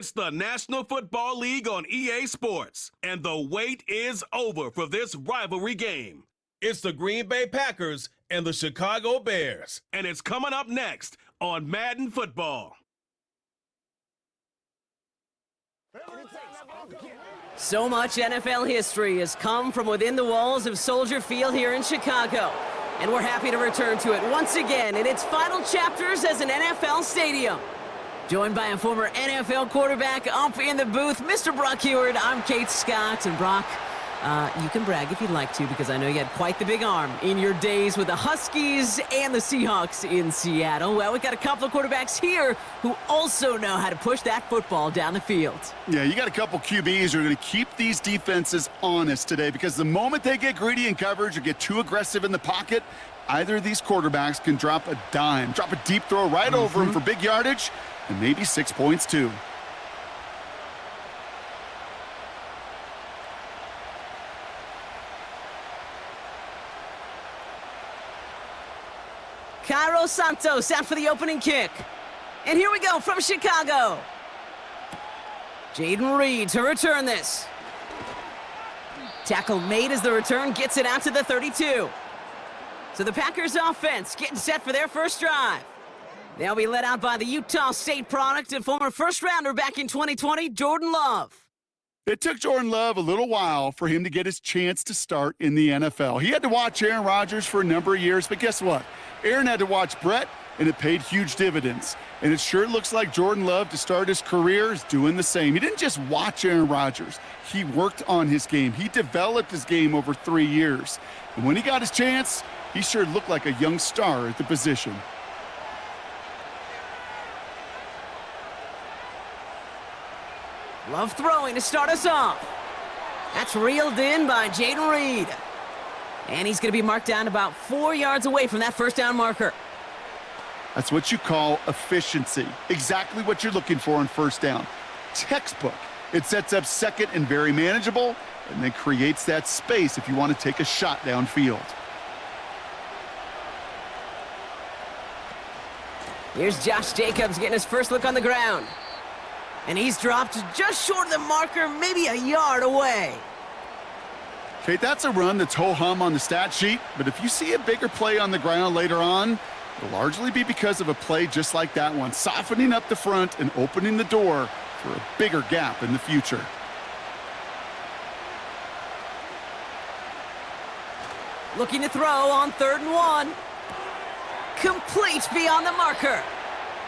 It's the National Football League on EA Sports, and the wait is over for this rivalry game. It's the Green Bay Packers and the Chicago Bears, and it's coming up next on Madden Football. So much NFL history has come from within the walls of Soldier Field here in Chicago, and we're happy to return to it once again in its final chapters as an NFL stadium. Joined by a former NFL quarterback up in the booth, Mr. Brock Heward. I'm Kate Scott, and Brock, you can brag if you'd like to, because I know you had quite the big arm in your days with the Huskies and the Seahawks in Seattle. Well, we've got a couple of quarterbacks here who also know how to push that football down the field. Yeah, you got a couple QBs who are going to keep these defenses honest today, because the moment they get greedy in coverage or get too aggressive in the pocket, either of these quarterbacks can drop a dime, drop a deep throw right over them for big yardage, and maybe 6 points too. Cairo Santos out for the opening kick. And here we go from Chicago. Jaden Reed to return this. Tackle made as the return gets it out to the 32. So the Packers offense getting set for their first drive. They'll be led out by the Utah State product and former first-rounder back in 2020, Jordan Love. It took Jordan Love a little while for him to get his chance to start in the NFL. He had to watch Aaron Rodgers for a number of years, but guess what? Aaron had to watch Brett, and it paid huge dividends. And it sure looks like Jordan Love, to start his career, is doing the same. He didn't just watch Aaron Rodgers. He worked on his game. He developed his game over 3 years. And when he got his chance, he sure looked like a young star at the position. Love throwing to start us off. That's reeled in by Jaden Reed. And he's going to be marked down about 4 yards away from that first down marker. That's what you call efficiency. Exactly what you're looking for on first down. Textbook. It sets up second and very manageable, and then creates that space if you want to take a shot downfield. Here's Josh Jacobs getting his first look on the ground. And he's dropped just short of the marker, maybe a yard away. Kate, that's a run that's ho-hum on the stat sheet, but if you see a bigger play on the ground later on, it'll largely be because of a play just like that one, softening up the front and opening the door for a bigger gap in the future. Looking to throw on 3rd and 1. Complete beyond the marker.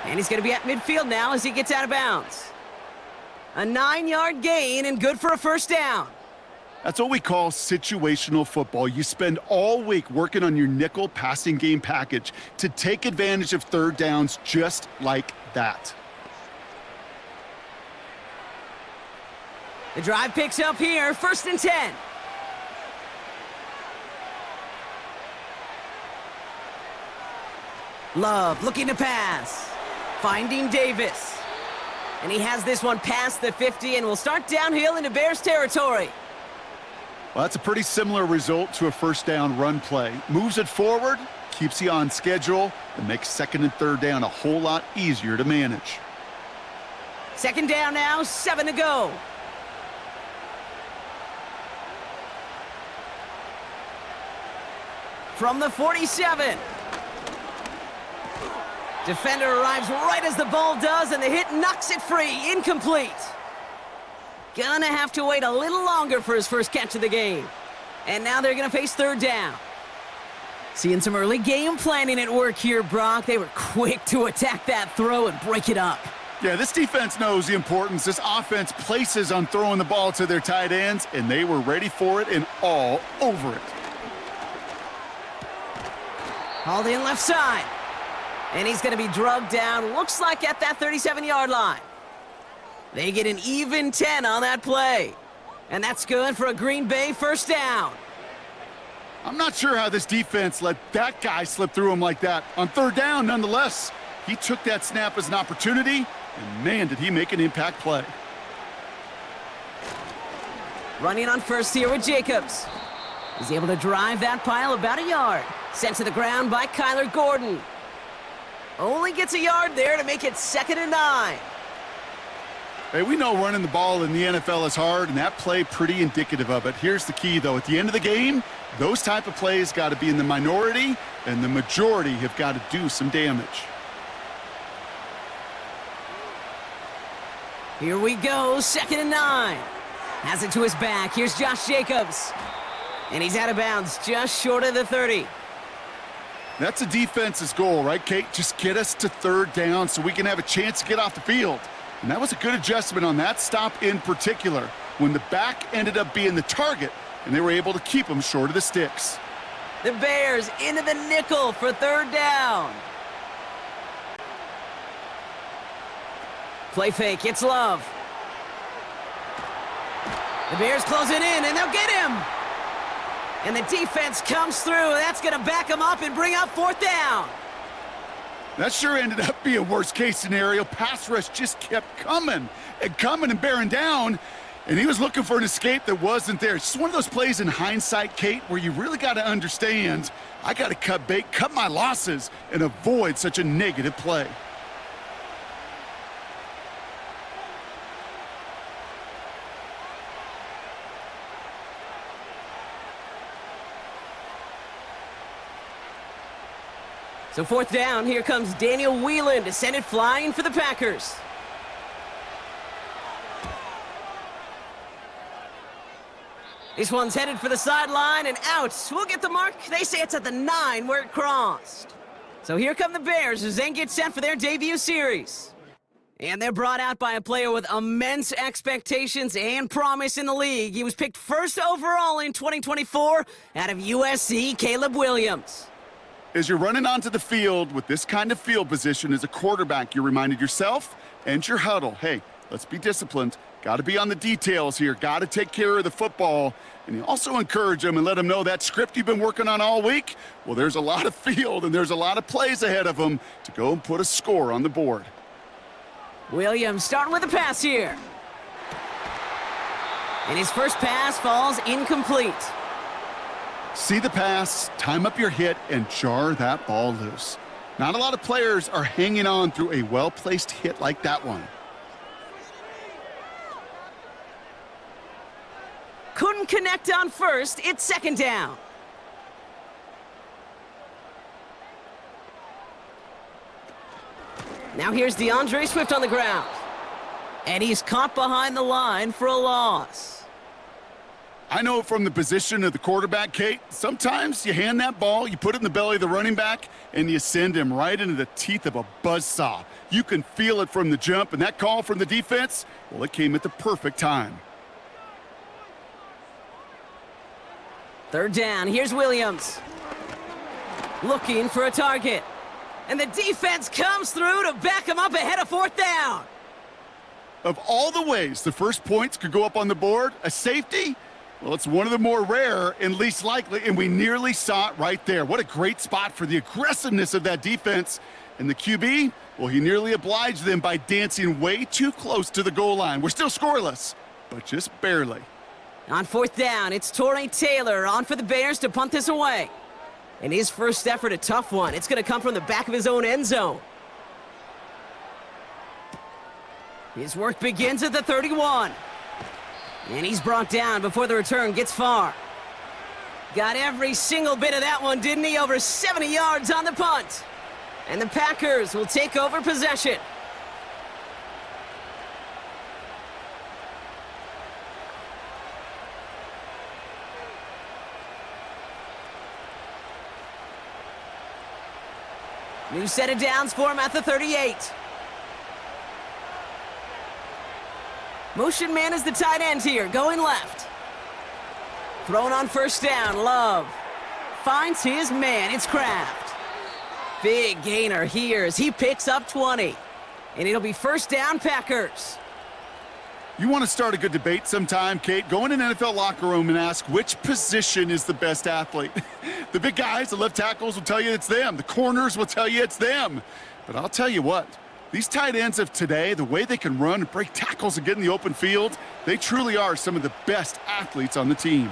And he's going to be at midfield now as he gets out of bounds. A 9-yard gain and good for a first down. That's what we call situational football. You spend all week working on your nickel passing game package to take advantage of third downs just like that. The drive picks up here, 1st and 10. Love looking to pass. Finding Davis. And he has this one past the 50 and will start downhill into Bears territory. Well, that's a pretty similar result to a first down run play. Moves it forward, keeps you on schedule, and makes 2nd and 3rd down a whole lot easier to manage. 2nd down now, 7 to go. From the 47. Defender arrives right as the ball does, and the hit knocks it free. Incomplete. Gonna have to wait a little longer for his first catch of the game. And now they're gonna face 3rd down. Seeing some early game planning at work here, Brock. They were quick to attack that throw and break it up. Yeah, this defense knows the importance this offense places on throwing the ball to their tight ends, and they were ready for it and all over it. Hauled in left side. And he's going to be drugged down, looks like at that 37-yard line. They get an even 10 on that play. And that's good for a Green Bay first down. I'm not sure how this defense let that guy slip through him like that. On 3rd down, nonetheless, he took that snap as an opportunity, and man, did he make an impact play. Running on first here with Jacobs. He's able to drive that pile about a yard. Sent to the ground by Kyler Gordon. Only gets a yard there to make it 2nd and 9. Hey, we know running the ball in the NFL is hard, and that play pretty indicative of it. Here's the key, though. At the end of the game, those type of plays got to be in the minority, and the majority have got to do some damage. Here we go, 2nd and 9. Has it to his back. Here's Josh Jacobs. And he's out of bounds, just short of the 30. That's a defense's goal, right, Kate? Just get us to 3rd down so we can have a chance to get off the field. And that was a good adjustment on that stop in particular, when the back ended up being the target, and they were able to keep him short of the sticks. The Bears into the nickel for 3rd down. Play fake, it's Love. The Bears closing in, and they'll get him. And the defense comes through. That's going to back him up and bring up 4th down. That sure ended up being worst-case scenario. Pass rush just kept coming and bearing down, and he was looking for an escape that wasn't there. It's just one of those plays in hindsight, Kate, where you really got to understand, I got to cut bait, cut my losses, and avoid such a negative play. So 4th down, here comes Daniel Whelan to send it flying for the Packers. This one's headed for the sideline and out. We'll get the mark. They say it's at the 9 where it crossed. So here come the Bears as they get set for their debut series. And they're brought out by a player with immense expectations and promise in the league. He was picked 1st overall in 2024 out of USC, Caleb Williams. As you're running onto the field with this kind of field position as a quarterback, you're reminded yourself and your huddle, hey, let's be disciplined. Got to be on the details here. Got to take care of the football. And you also encourage them and let them know that script you've been working on all week, well, there's a lot of field and there's a lot of plays ahead of them to go and put a score on the board. Williams starting with the pass here. And his first pass falls incomplete. See the pass, time up your hit, and jar that ball loose. Not a lot of players are hanging on through a well-placed hit like that one. Couldn't connect on first. It's 2nd down. Now here's DeAndre Swift on the ground. And he's caught behind the line for a loss. I know from the position of the quarterback, Kate, sometimes you hand that ball, you put it in the belly of the running back, and you send him right into the teeth of a buzzsaw. You can feel it from the jump, and that call from the defense, well, it came at the perfect time. 3rd down, here's Williams. Looking for a target. And the defense comes through to back him up ahead of 4th down. Of all the ways the first points could go up on the board, a safety? Well, it's one of the more rare and least likely, and we nearly saw it right there. What a great spot for the aggressiveness of that defense. And the QB, well, he nearly obliged them by dancing way too close to the goal line. We're still scoreless, but just barely. On 4th down, it's Torrey Taylor on for the Bears to punt this away. And his first effort, a tough one. It's going to come from the back of his own end zone. His work begins at the 31. And he's brought down before the return gets far. Got every single bit of that one, didn't he? Over 70 yards on the punt. And the Packers will take over possession. New set of downs for him at the 38. Motion man is the tight end here, going left. Thrown on 1st down, Love. Finds his man, it's Kraft. Big gainer here as he picks up 20. And it'll be 1st down, Packers. You want to start a good debate sometime, Kate? Go in an NFL locker room and ask which position is the best athlete. The big guys, the left tackles will tell you it's them. The corners will tell you it's them. But I'll tell you what. These tight ends of today, the way they can run and break tackles and get in the open field, they truly are some of the best athletes on the team.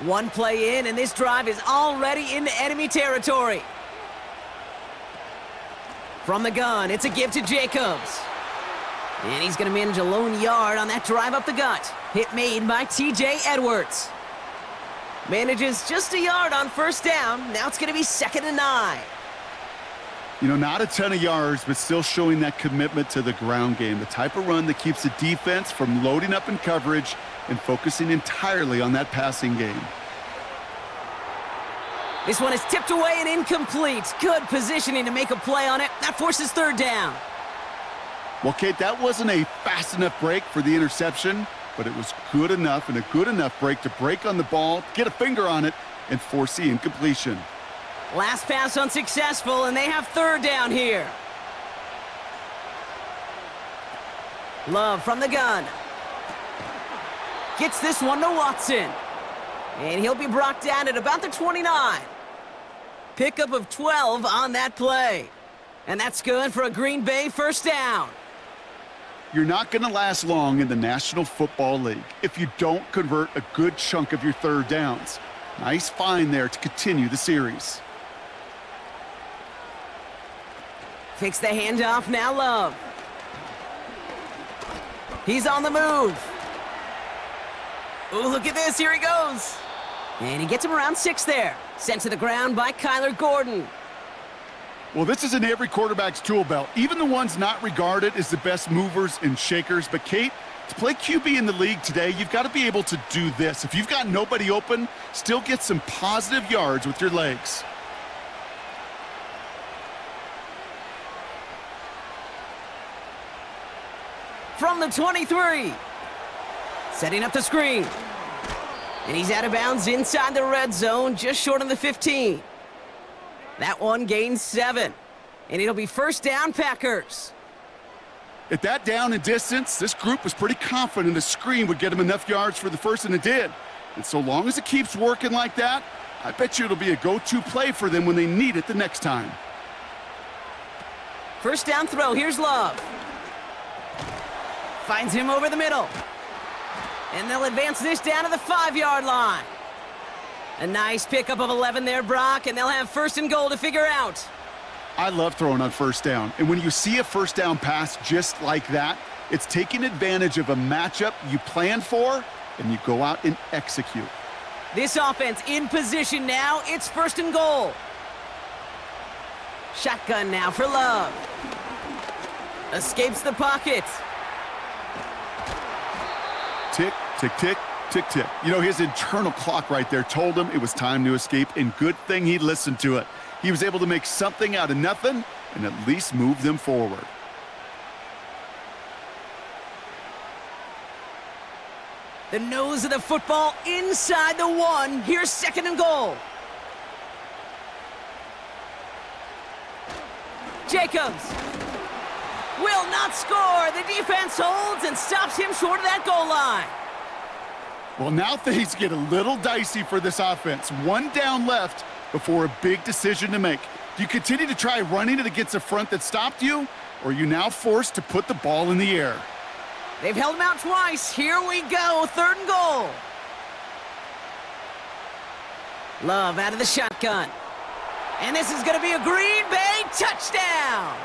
One play in, and this drive is already into enemy territory. From the gun, it's a give to Jacobs. And he's going to manage a lone yard on that drive up the gut. Hit made by T.J. Edwards. Manages just a yard on first down. Now it's going to be 2nd and 9. You know, not a ton of yards, but still showing that commitment to the ground game. The type of run that keeps the defense from loading up in coverage and focusing entirely on that passing game. This one is tipped away and incomplete. Good positioning to make a play on it. That forces 3rd down. Well, Kate, that wasn't a fast enough break for the interception, but it was good enough and a good enough break to break on the ball, get a finger on it, and force the incompletion. Last pass unsuccessful, and they have 3rd down here. Love from the gun. Gets this one to Watson. And he'll be brought down at about the 29. Pickup of 12 on that play. And that's good for a Green Bay 1st down. You're not going to last long in the National Football League if you don't convert a good chunk of your 3rd downs. Nice find there to continue the series. Fakes the handoff, now Love. He's on the move. Ooh, look at this, here he goes. And he gets him around 6 there. Sent to the ground by Kyler Gordon. Well, this is in every quarterback's tool belt, even the ones not regarded as the best movers and shakers. But, Kate, to play QB in the league today, you've got to be able to do this. If you've got nobody open, still get some positive yards with your legs. From the 23. Setting up the screen. And he's out of bounds inside the red zone, just short of the 15. That one gains 7. And it'll be 1st down, Packers. At that down and distance, this group was pretty confident the screen would get them enough yards for the first, and it did. And so long as it keeps working like that, I bet you it'll be a go-to play for them when they need it the next time. 1st down throw, here's Love. Finds him over the middle. And they'll advance this down to the 5-yard line. A nice pickup of 11 there, Brock, and they'll have 1st and goal to figure out. I love throwing on 1st down. And when you see a 1st down pass just like that, it's taking advantage of a matchup you planned for, and you go out and execute. This offense in position now. It's 1st and goal. Shotgun now for Love. Escapes the pocket. Tick, tick, tick, tick, tick. You know, his internal clock right there told him it was time to escape, and good thing he listened to it. He was able to make something out of nothing and at least move them forward. The nose of the football inside the 1. Here's 2nd and goal. Jacobs will not score. The defense holds and stops him short of that goal line. Well, now things get a little dicey for this offense. 1 down left before a big decision to make. Do you continue to try running it against a front that stopped you, or are you now forced to put the ball in the air? They've held him out twice. Here we go, 3rd and goal. Love out of the shotgun. And this is going to be a Green Bay touchdown.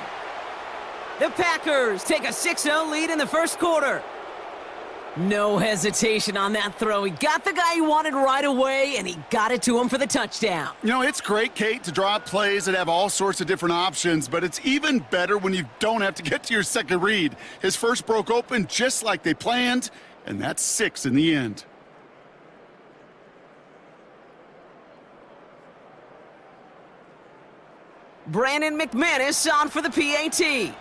The Packers take a 6-0 lead in the 1st quarter. No hesitation on that throw. He got the guy he wanted right away, and he got it to him for the touchdown. You know, it's great, Kate, to draw up plays that have all sorts of different options, but it's even better when you don't have to get to your second read. His first broke open just like they planned, and that's 6 in the end. Brandon McManus on for the PAT.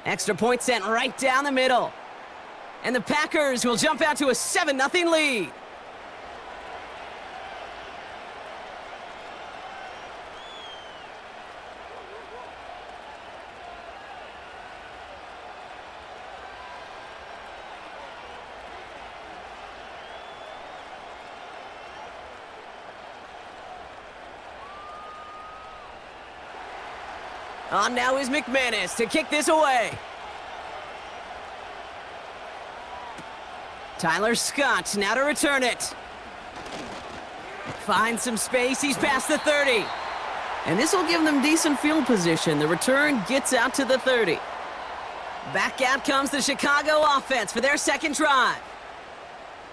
Extra point sent right down the middle. And the Packers will jump out to a 7-0 lead. On now is McManus to kick this away. Tyler Scott now to return it. Finds some space. He's past the 30. And this will give them decent field position. The return gets out to the 30. Back out comes the Chicago offense for their second drive.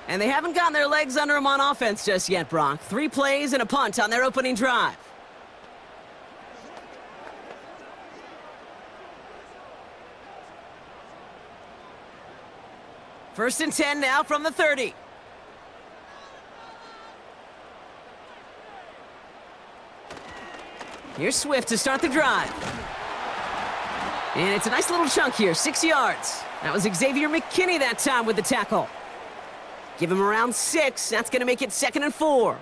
And they haven't gotten their legs under them on offense just yet, Brock. 3 plays and a punt on their opening drive. First and 10 now from the 30. Here's Swift to start the drive. And it's a nice little chunk here, 6 yards. That was Xavier McKinney that time with the tackle. Give him around 6. That's going to make it 2nd and 4.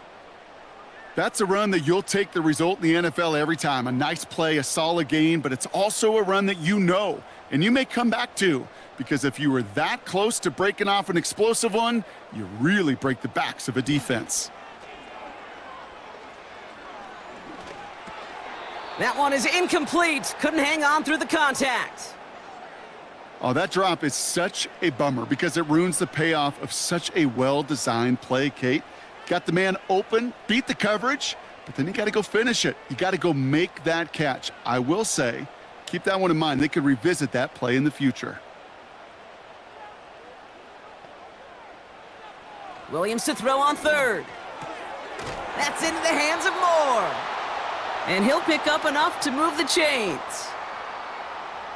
That's a run that you'll take the result in the NFL every time. A nice play, a solid gain, but it's also a run that you know, and you may come back to, because if you were that close to breaking off an explosive one, you really break the backs of a defense. That one is incomplete. Couldn't hang on through the contact. Oh, that drop is such a bummer because it ruins the payoff of such a well-designed play, Kate. Got the man open, beat the coverage, but then you got to go finish it. You got to go make that catch. I will say, keep that one in mind. They could revisit that play in the future. Williams to throw on 3rd. That's into the hands of Moore. And he'll pick up enough to move the chains.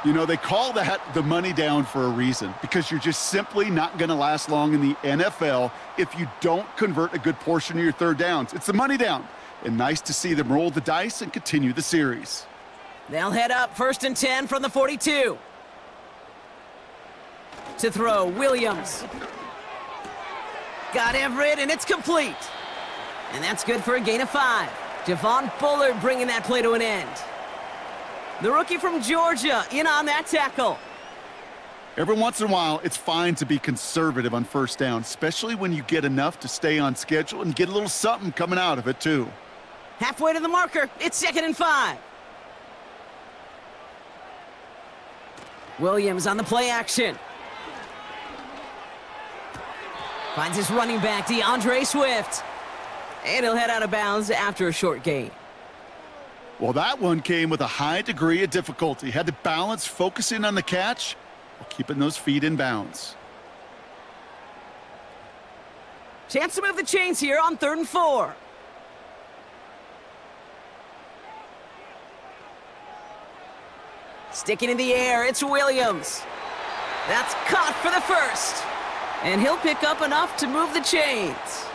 You know, they call that the money down for a reason, because you're just simply not going to last long in the NFL if you don't convert a good portion of your third downs. It's the money down. And nice to see them roll the dice and continue the series. They'll head up 1st and 10 from the 42. To throw, Williams. Got Everett, and it's complete. And that's good for a gain of 5. Javon Bullard bringing that play to an end. The rookie from Georgia in on that tackle. Every once in a while, it's fine to be conservative on first down, especially when you get enough to stay on schedule and get a little something coming out of it, too. Halfway to the marker, it's 2nd and 5. Williams on the play action. Finds his running back, DeAndre Swift. And he'll head out of bounds after a short gain. Well, that one came with a high degree of difficulty. Had to balance focusing on the catch while keeping those feet in bounds. Chance to move the chains here on 3rd and 4. Sticking in the air, it's Williams. That's caught for the first. And he'll pick up enough to move the chains.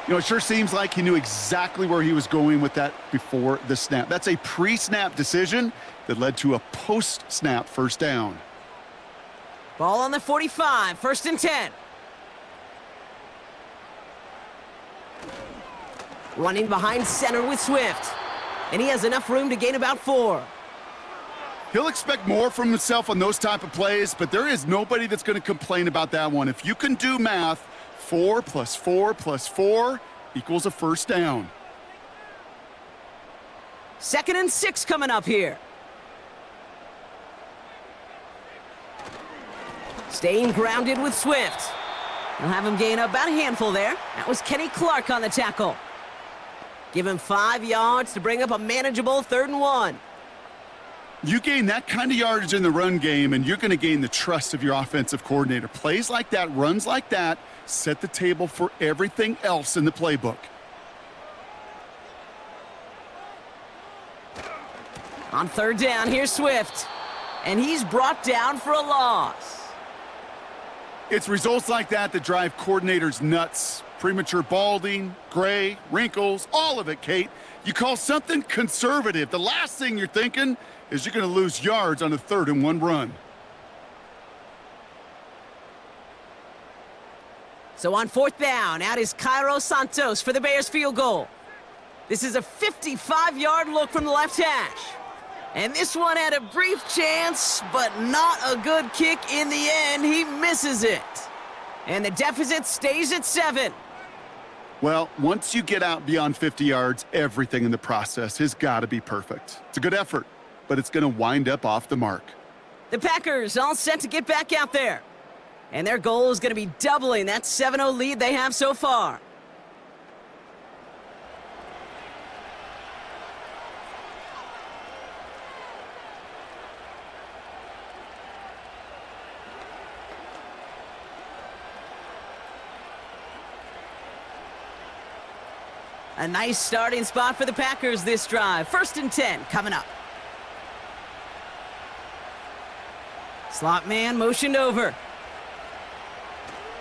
You know, it sure seems like he knew exactly where he was going with that before the snap. That's a pre-snap decision that led to a post-snap first down. Ball on the 45, 1st and 10. Running behind center with Swift. And he has enough room to gain about 4. He'll expect more from himself on those type of plays, but there is nobody that's going to complain about that one. If you can do math, 4 plus 4 plus 4 equals a first down. 2nd and 6 coming up here. Staying grounded with Swift. He'll have him gain about a handful there. That was Kenny Clark on the tackle. Give him 5 yards to bring up a manageable 3rd and 1. You gain that kind of yardage in the run game, and you're going to gain the trust of your offensive coordinator. Plays like that, runs like that, set the table for everything else in the playbook. On 3rd down, here's Swift. And he's brought down for a loss. It's results like that that drive coordinators nuts. Premature balding, gray, wrinkles, all of it, Kate. You call something conservative. The last thing you're thinking is you're going to lose yards on a 3rd and 1 run. So on 4th down, out is Cairo Santos for the Bears field goal. This is a 55-yard look from the left hash. And this one had a brief chance, but not a good kick in the end. He misses it. And the deficit stays at 7. Well, once you get out beyond 50 yards, everything in the process has got to be perfect. It's a good effort, but it's going to wind up off the mark. The Packers all set to get back out there. And their goal is going to be doubling that 7-0 lead they have so far. A nice starting spot for the Packers this drive. 1st and 10 coming up. Slot man motioned over.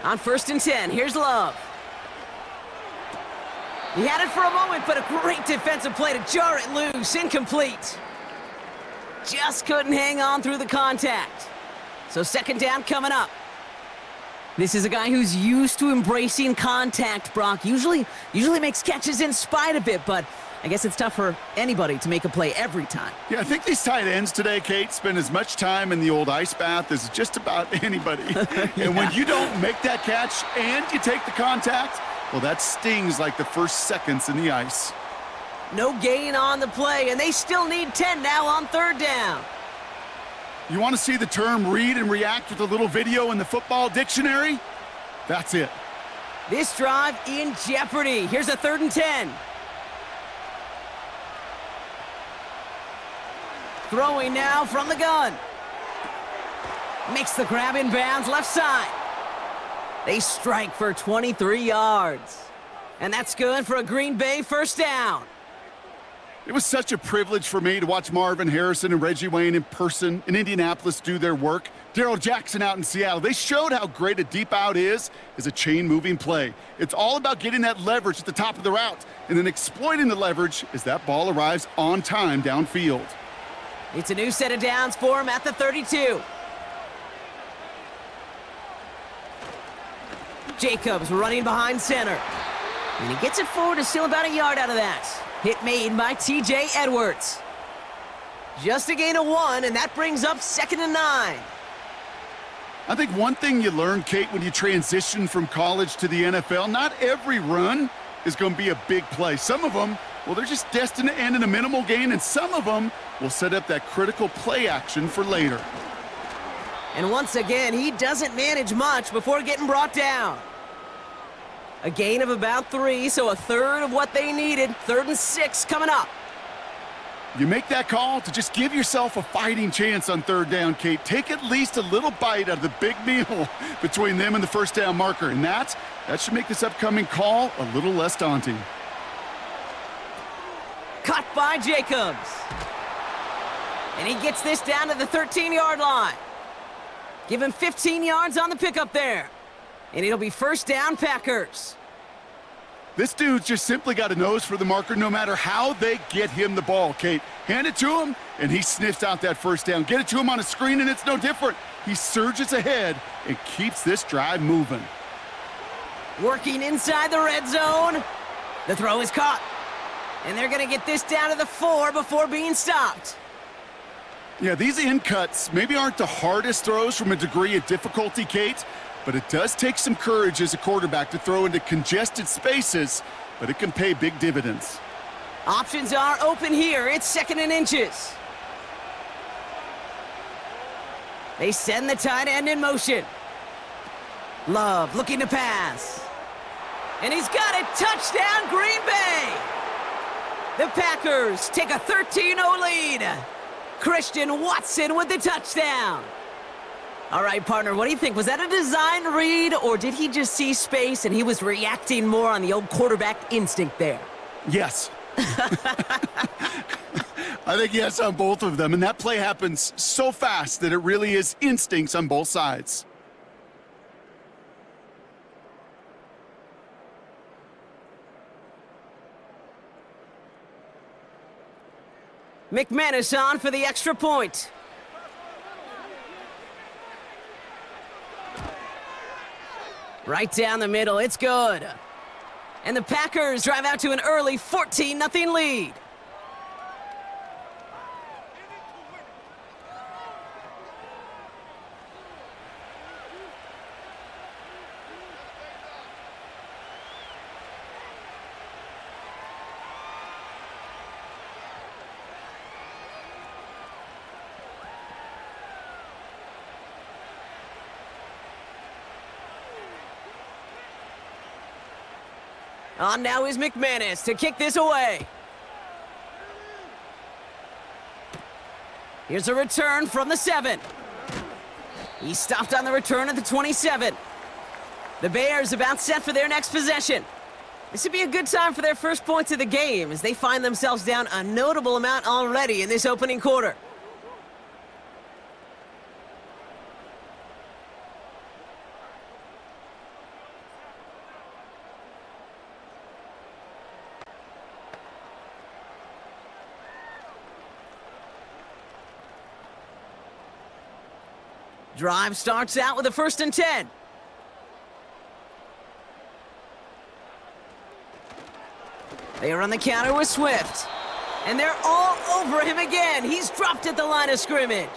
On 1st and 10, here's Love. He had it for a moment, but a great defensive play to jar it loose. Incomplete. Just couldn't hang on through the contact. So 2nd down coming up. This is a guy who's used to embracing contact, Brock. Usually makes catches in spite of it, but I guess it's tough for anybody to make a play every time. Yeah, I think these tight ends today, Kate, spend as much time in the old ice bath as just about anybody. Yeah. And when you don't make that catch and you take the contact, well, that stings like the first seconds in the ice. No gain on the play, and they still need 10 now on 3rd down. You want to see the term read and react with a little video in the football dictionary? That's it. This drive in jeopardy. Here's a 3rd and 10. Throwing now from the gun. Makes the grab in bounds left side. They strike for 23 yards. And that's good for a Green Bay 1st down. It was such a privilege for me to watch Marvin Harrison and Reggie Wayne in person in Indianapolis do their work. Darrell Jackson out in Seattle. They showed how great a deep out is as a chain-moving play. It's all about getting that leverage at the top of the route and then exploiting the leverage as that ball arrives on time downfield. It's a new set of downs for him at the 32. Jacobs running behind center. And he gets it forward to steal about a yard out of that. Hit made by T.J. Edwards. Just a gain of 1, and that brings up 2nd and 9. I think one thing you learn, Kate, when you transition from college to the NFL, not every run is going to be a big play. Some of them, well, they're just destined to end in a minimal gain, and some of them will set up that critical play action for later. And once again, he doesn't manage much before getting brought down. A gain of about 3, so a third of what they needed. 3rd and 6 coming up. You make that call to just give yourself a fighting chance on 3rd down, Kate. Take at least a little bite out of the big meal between them and the 1st down marker, and that should make this upcoming call a little less daunting. Caught by Jacobs. And he gets this down to the 13-yard line. Give him 15 yards on the pickup there. And it'll be 1st down Packers. This dude's just simply got a nose for the marker no matter how they get him the ball, Kate. Hand it to him, and he sniffs out that 1st down. Get it to him on a screen, and it's no different. He surges ahead and keeps this drive moving. Working inside the red zone. The throw is caught. And they're going to get this down to the 4 before being stopped. Yeah, these in cuts maybe aren't the hardest throws from a degree of difficulty, Kate, but it does take some courage as a quarterback to throw into congested spaces, but it can pay big dividends. Options are open here. It's 2nd and inches. They send the tight end in motion. Love looking to pass. And he's got it. Touchdown, Green Bay! The Packers take a 13-0 lead. Christian Watson with the touchdown. All right, partner, what do you think? Was that a design read, or did he just see space and he was reacting more on the old quarterback instinct there? Yes. I think yes on both of them, and that play happens so fast that it really is instincts on both sides. McManus on for the extra point. Right down the middle, it's good. And the Packers drive out to an early 14-0 lead. On now is McManus to kick this away. Here's a return from the 7. He stopped on the return at the 27. The Bears about set for their next possession. This would be a good time for their first points of the game as they find themselves down a notable amount already in this opening quarter. Drive starts out with a 1st and 10. They are on the counter with Swift. And they're all over him again. He's dropped at the line of scrimmage.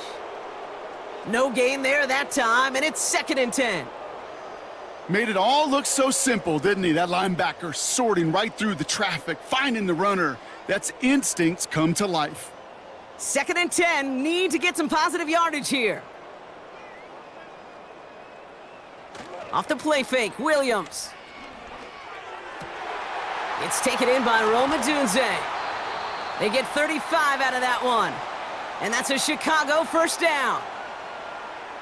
No gain there that time, and it's 2nd and 10. Made it all look so simple, didn't he? That linebacker sorting right through the traffic, finding the runner. That's instincts come to life. 2nd and 10, need to get some positive yardage here. Off the play fake, Williams. It's taken in by Rome Odunze. They get 35 out of that one. And that's a Chicago 1st down.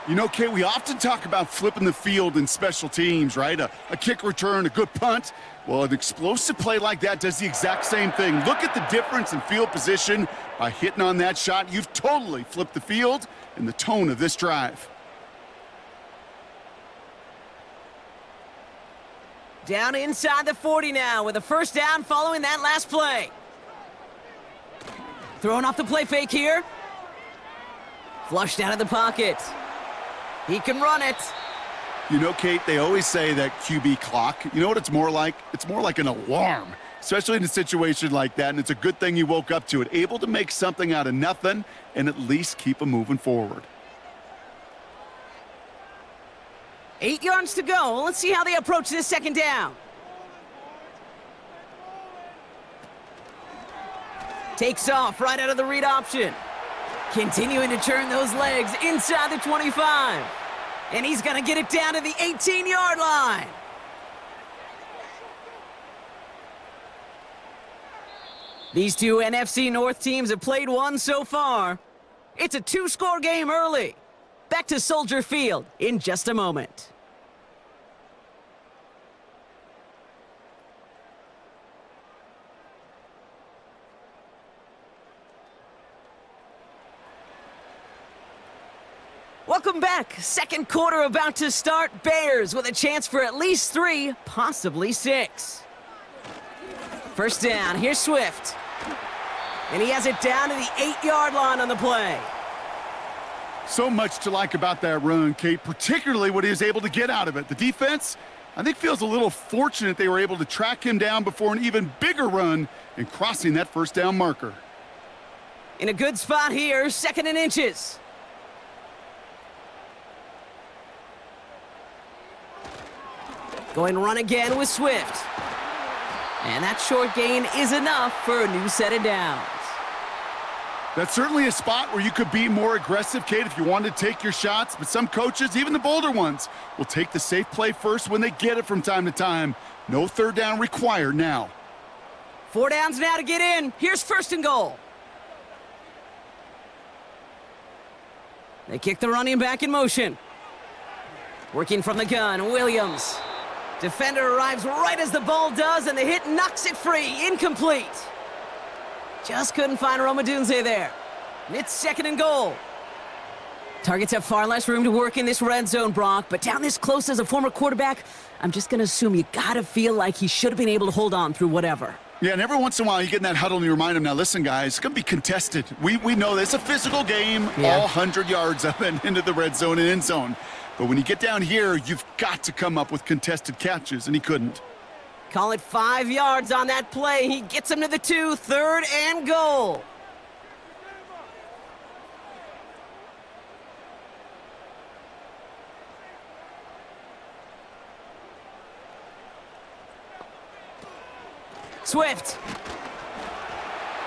You know, Kate, we often talk about flipping the field in special teams, right? A kick return, a good punt. Well, an explosive play like that does the exact same thing. Look at the difference in field position. By hitting on that shot, you've totally flipped the field and the tone of this drive. Down inside the 40 now with a 1st down following that last play. Throwing off the play fake here. Flushed out of the pocket. He can run it. You know, Kate, they always say that QB clock, you know what it's more like? It's more like an alarm, especially in a situation like that, and it's a good thing you woke up to it. Able to make something out of nothing and at least keep them moving forward. 8 yards to go. Let's see how they approach this 2nd down. Takes off right out of the read option. Continuing to turn those legs inside the 25. And he's going to get it down to the 18-yard line. These two NFC North teams have played one so far. It's a 2-score game early. Back to Soldier Field in just a moment. Welcome back. 2nd quarter about to start. Bears with a chance for at least 3, possibly 6. 1st down. Here's Swift. And he has it down to the 8-yard line on the play. So much to like about that run, Kate, particularly what he was able to get out of it. The defense, I think, feels a little fortunate they were able to track him down before an even bigger run and crossing that 1st down marker. In a good spot here, 2nd and inches. Going to run again with Swift. And that short gain is enough for a new set of downs. That's certainly a spot where you could be more aggressive, Kate, if you wanted to take your shots. But some coaches, even the bolder ones, will take the safe play first when they get it from time to time. No 3rd down required now. 4 downs now to get in. Here's 1st and goal. They kick the running back in motion. Working from the gun, Williams. Defender arrives right as the ball does, and the hit knocks it free. Incomplete. Just couldn't find Rome Odunze there. And it's 2nd and goal. Targets have far less room to work in this red zone, Brock, but down this close as a former quarterback, I'm just going to assume you got to feel like he should have been able to hold on through whatever. Yeah, and every once in a while you get in that huddle and you remind them, now listen, guys, it's going to be contested. We know this. It's a physical game, all 100 yards up and into the red zone and end zone. But when you get down here, you've got to come up with contested catches, and he couldn't. Call it 5 yards on that play. He gets him to the 2, 3rd and goal. Swift.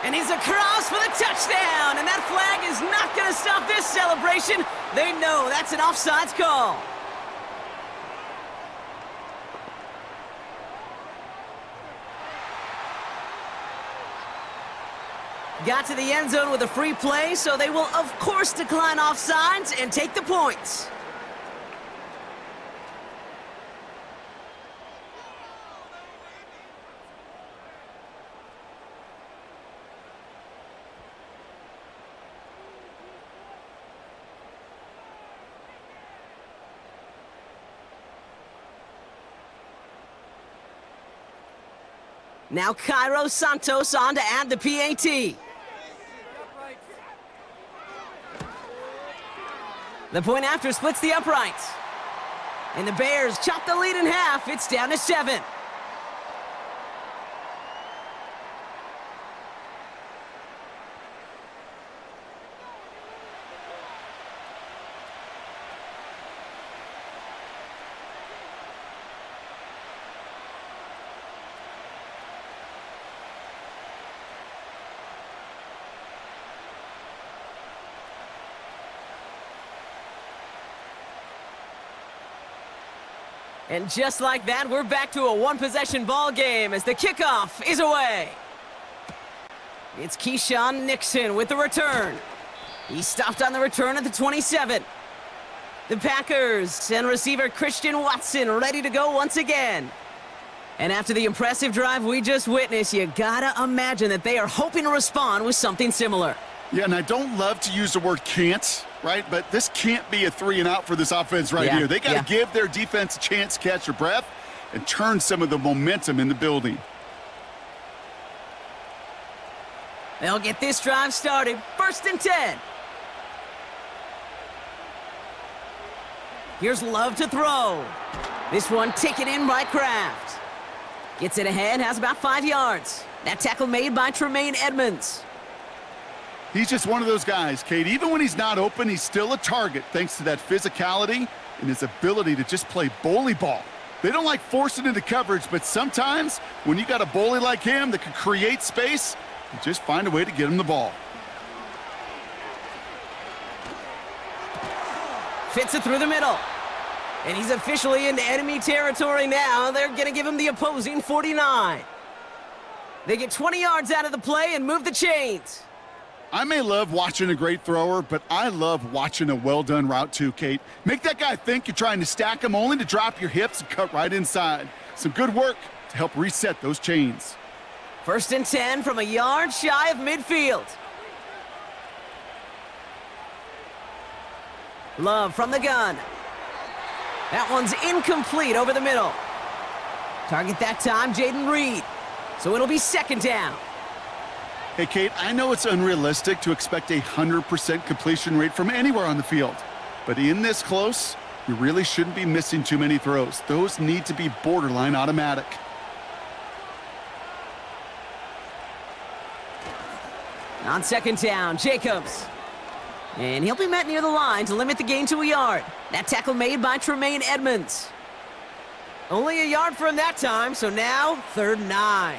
And he's across for the touchdown. And that flag is not going to stop this celebration. They know that's an offsides call. Got to the end zone with a free play, so they will, of course, decline offsides and take the points. Now Cairo Santos on to add the PAT. The point after splits the uprights. And the Bears chop the lead in half. It's down to 7. And just like that, we're back to a one-possession ball game as the kickoff is away. It's Keyshawn Nixon with the return. He stopped on the return at the 27. The Packers and receiver Christian Watson ready to go once again. And after the impressive drive we just witnessed, you gotta imagine that they are hoping to respond with something similar. Yeah, and I don't love to use the word can't, right? But this can't be a 3-and-out for this offense here. They got to give their defense a chance to catch their breath and turn some of the momentum in the building. They'll get this drive started. 1st and 10. Here's Love to throw. This one taken in by Kraft. Gets it ahead, has about 5 yards. That tackle made by Tremaine Edmonds. He's just one of those guys, Kate. Even when he's not open, he's still a target thanks to that physicality and his ability to just play bully ball. They don't like forcing into coverage, but sometimes when you got a bully like him that can create space, you just find a way to get him the ball. Fits it through the middle. And he's officially into enemy territory now. They're going to give him the opposing 49. They get 20 yards out of the play and move the chains. I may love watching a great thrower, but I love watching a well-done route too, Kate. Make that guy think you're trying to stack him only to drop your hips and cut right inside. Some good work to help reset those chains. 1st and 10 from a yard shy of midfield. Love from the gun. That one's incomplete over the middle. Target that time, Jaden Reed. So it'll be 2nd down. Hey, Kate, I know it's unrealistic to expect a 100% completion rate from anywhere on the field. But in this close, you really shouldn't be missing too many throws. Those need to be borderline automatic. On 2nd down, Jacobs. And he'll be met near the line to limit the gain to a yard. That tackle made by Tremaine Edmonds. Only a yard for him that time, so now 3rd and 9.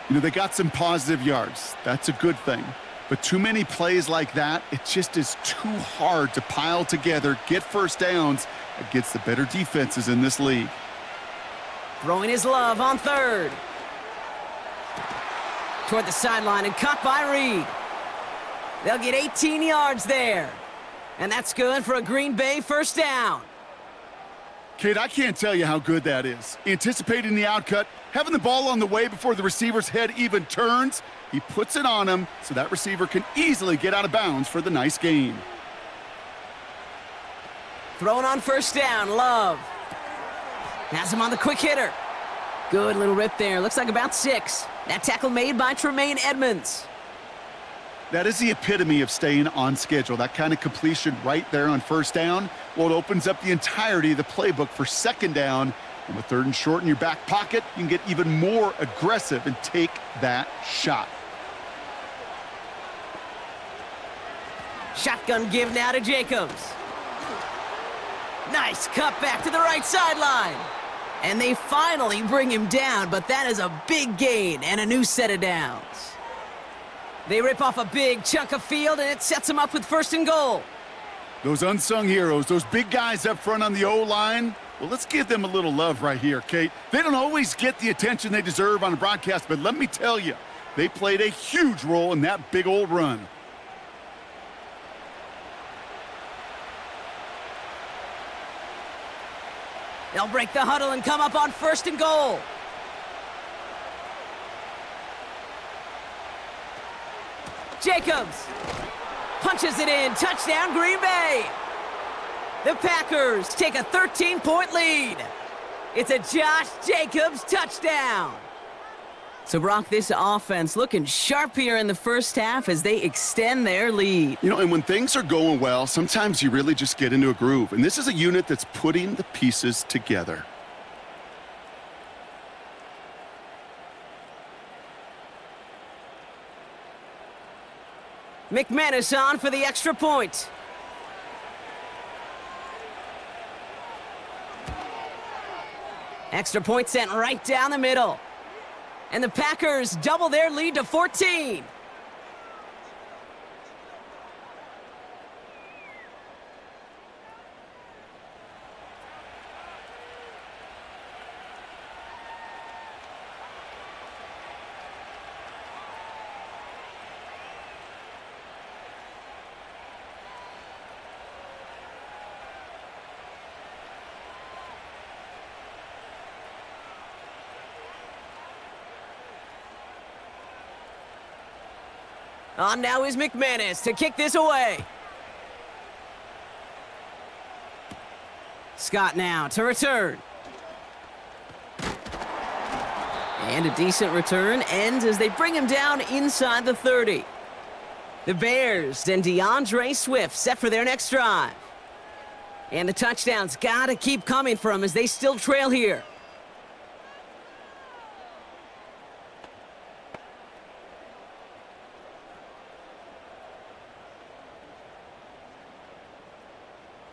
You know, they got some positive yards. That's a good thing. But too many plays like that, it just is too hard to pile together, get 1st downs against the better defenses in this league. Throwing his Love on 3rd. Toward the sideline and caught by Reed. They'll get 18 yards there. And that's good for a Green Bay 1st down. Kate, I can't tell you how good that is. Anticipating the outcut, having the ball on the way before the receiver's head even turns, he puts it on him so that receiver can easily get out of bounds for the nice gain. Throwing on 1st down, Love. Has him on the quick hitter. Good little rip there. Looks like about 6. That tackle made by Tremaine Edmonds. That is the epitome of staying on schedule. That kind of completion right there on 1st down. Well, it opens up the entirety of the playbook for 2nd down. And with 3rd and short in your back pocket, you can get even more aggressive and take that shot. Shotgun give now to Jacobs. Nice cut back to the right sideline. And they finally bring him down, but that is a big gain and a new set of downs. They rip off a big chunk of field, and it sets them up with 1st and goal. Those unsung heroes, those big guys up front on the O-line, well, let's give them a little love right here, Kate. They don't always get the attention they deserve on a broadcast, but let me tell you, they played a huge role in that big old run. They'll break the huddle and come up on 1st and goal. Jacobs punches it in. Touchdown, Green Bay. The Packers take a 13-point lead. It's a Josh Jacobs touchdown. So, Brock, this offense looking sharp here in the first half as they extend their lead. You know, and when things are going well, sometimes you really just get into a groove. And this is a unit that's putting the pieces together. McManus on for the extra point. Extra point sent right down the middle. And the Packers double their lead to 14. On now is McManus to kick this away. Scott now to return. And a decent return ends as they bring him down inside the 30. The Bears and DeAndre Swift set for their next drive. And the touchdowns got to keep coming for them as they still trail here.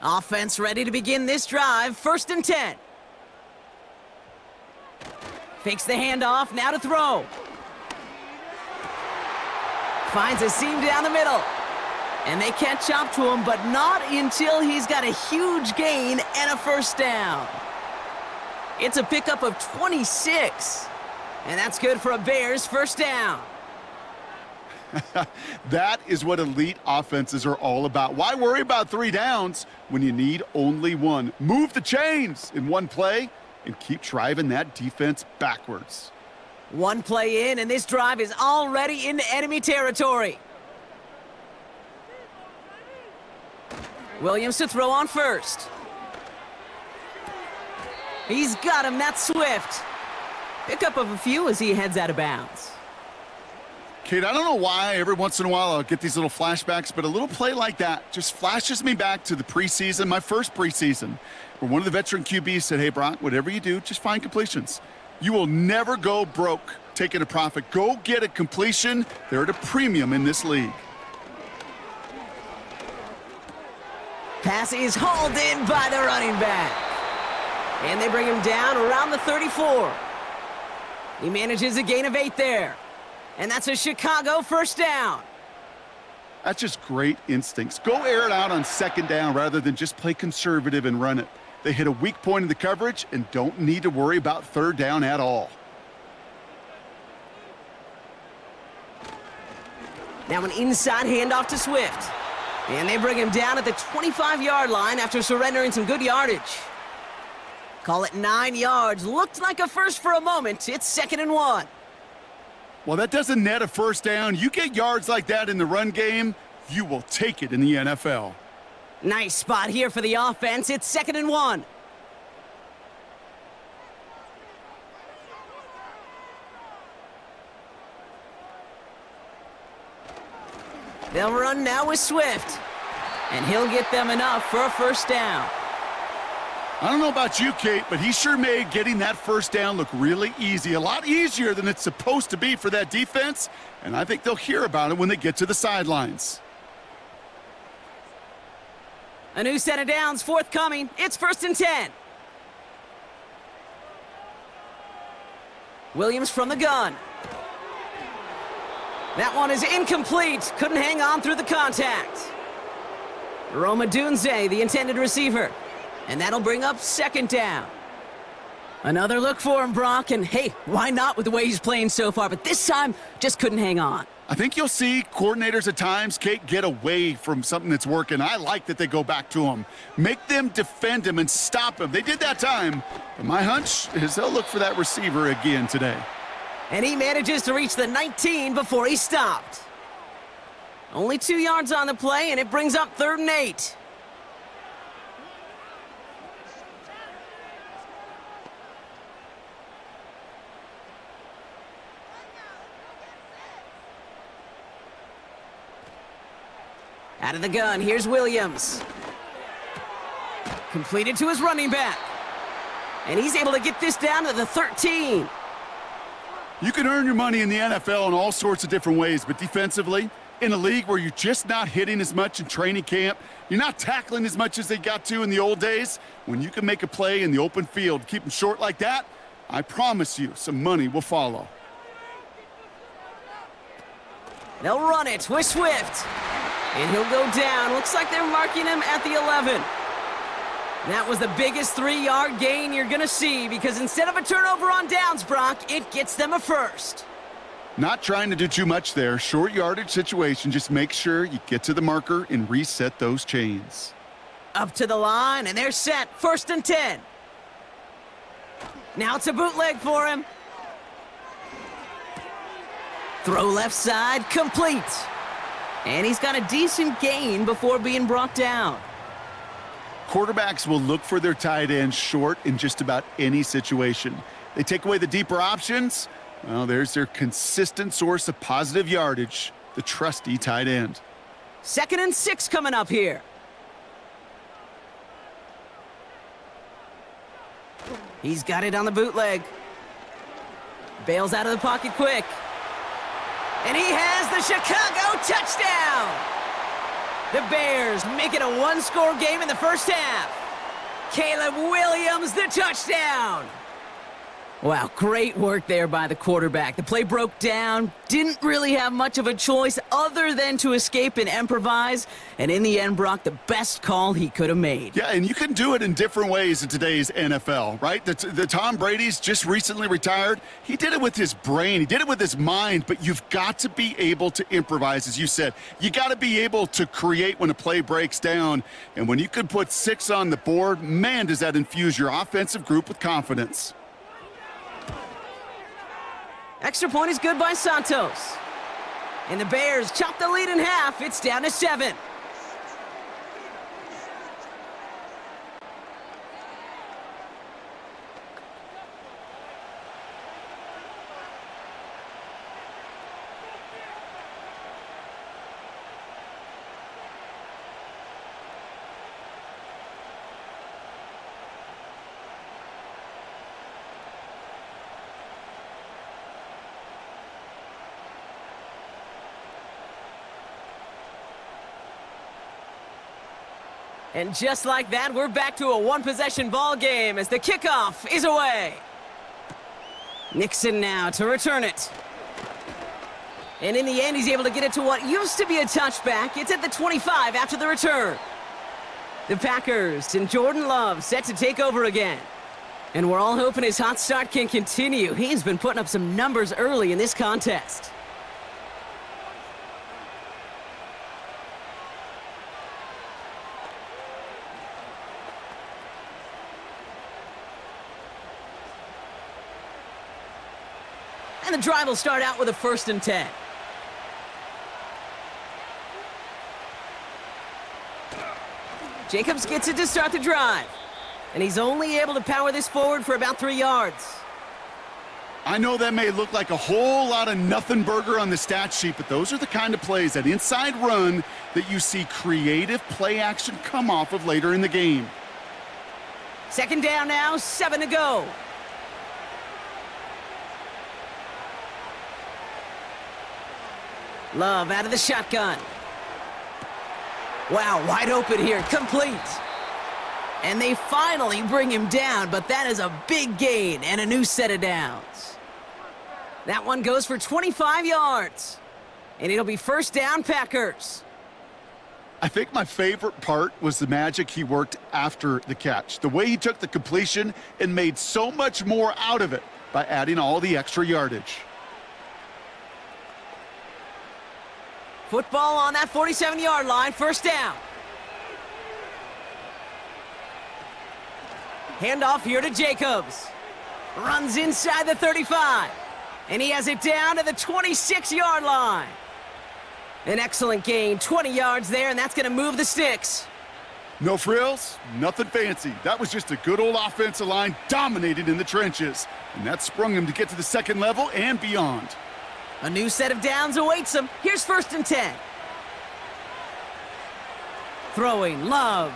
Offense ready to begin this drive. 1st and 10. Fakes the handoff, now to throw. Finds a seam down the middle. And they catch up to him, but not until he's got a huge gain and a first down. It's a pickup of 26. And that's good for a Bears first down. That is what elite offenses are all about. Why worry about 3 downs when you need only 1? Move the chains in one play and keep driving that defense backwards. 1 play in, and this drive is already into enemy territory. Williams to throw on first. He's got him, that's Swift. Pickup of a few as he heads out of bounds. Kate, I don't know why every once in a while I'll get these little flashbacks, but a little play like that just flashes me back to the preseason, my first preseason, where one of the veteran QBs said, hey, Brock, whatever you do, just find completions. You will never go broke taking a profit. Go get a completion. They're at a premium in this league. Pass is hauled in by the running back. And they bring him down around the 34. He manages a gain of 8 there. And that's a Chicago first down. That's just great instincts. Go air it out on 2nd down rather than just play conservative and run it. They hit a weak point in the coverage and don't need to worry about 3rd down at all. Now an inside handoff to Swift. And they bring him down at the 25-yard line after surrendering some good yardage. Call it 9 yards. Looked like a first for a moment. It's 2nd and 1. Well, that doesn't net a first down. You get yards like that in the run game, you will take it in the NFL. Nice spot here for the offense. It's 2nd and 1. They'll run now with Swift. And he'll get them enough for a first down. I don't know about you, Kate, but he sure made getting that first down look really easy. A lot easier than it's supposed to be for that defense. And I think they'll hear about it when they get to the sidelines. A new set of downs forthcoming. It's 1st and 10. Williams from the gun. That one is incomplete. Couldn't hang on through the contact. Roma Dunze, the intended receiver. And that'll bring up 2nd down. Another look for him, Brock. And hey, why not with the way he's playing so far? But this time, just couldn't hang on. I think you'll see coordinators at times, Kate, get away from something that's working. I like that they go back to him. Make them defend him and stop him. They did that time. But my hunch is they'll look for that receiver again today. And he manages to reach the 19 before he stopped. Only 2 yards on the play, and it brings up 3rd and 8. Out of the gun, here's Williams. Completed to his running back. And he's able to get this down to the 13. You can earn your money in the NFL in all sorts of different ways, but defensively, in a league where you're just not hitting as much in training camp, you're not tackling as much as they got to in the old days, when you can make a play in the open field, keep them short like that, I promise you some money will follow. They'll run it with Swift. And he'll go down. Looks like they're marking him at the 11. That was the biggest 3-yard gain you're going to see because instead of a turnover on downs, Brock, it gets them a first. Not trying to do too much there. Short yardage situation. Just make sure you get to the marker and reset those chains. Up to the line, and they're set. 1st and 10. Now it's a bootleg for him. Throw left side, complete. And he's got a decent gain before being brought down. Quarterbacks will look for their tight end short in just about any situation. They take away the deeper options. Well, there's their consistent source of positive yardage, the trusty tight end. 2nd and 6 coming up here. He's got it on the bootleg. Bails out of the pocket quick. And he has the Chicago touchdown! The Bears make it a 1-score game in the first half. Caleb Williams, the touchdown! Wow, great work there by the quarterback. The play broke down, didn't really have much of a choice other than to escape and improvise, and in the end, Brock, the best call he could have made. Yeah, and you can do it in different ways in today's NFL, right? The Tom Brady's just recently retired. He did it with his brain. He did it with his mind, but you've got to be able to improvise, as you said. You got to be able to create when a play breaks down, and when you can put 6 on the board, man, does that infuse your offensive group with confidence. Extra point is good by Santos. And the Bears chop the lead in half. It's down to 7. And just like that, we're back to a one-possession ball game as the kickoff is away. Nixon now to return it. And in the end, he's able to get it to what used to be a touchback. It's at the 25 after the return. The Packers and Jordan Love set to take over again. And we're all hoping his hot start can continue. He's been putting up some numbers early in this contest. And the drive will start out with a 1st and 10. Jacobs gets it to start the drive. And he's only able to power this forward for about 3 yards. I know that may look like a whole lot of nothing burger on the stat sheet, but those are the kind of plays, that inside run, that you see creative play action come off of later in the game. 2nd down now, 7 to go. Love out of the shotgun. Wow, wide open here, complete. And they finally bring him down, but that is a big gain and a new set of downs. That one goes for 25 yards. And it'll be 1st down, Packers. I think my favorite part was the magic he worked after the catch. The way he took the completion and made so much more out of it by adding all the extra yardage. Football on that 47-yard line, 1st down. Handoff here to Jacobs. Runs inside the 35. And he has it down to the 26-yard line. An excellent gain, 20 yards there, and that's going to move the sticks. No frills, nothing fancy. That was just a good old offensive line dominated in the trenches. And that sprung him to get to the 2nd level and beyond. A new set of downs awaits him. Here's 1st and 10. Throwing, Love.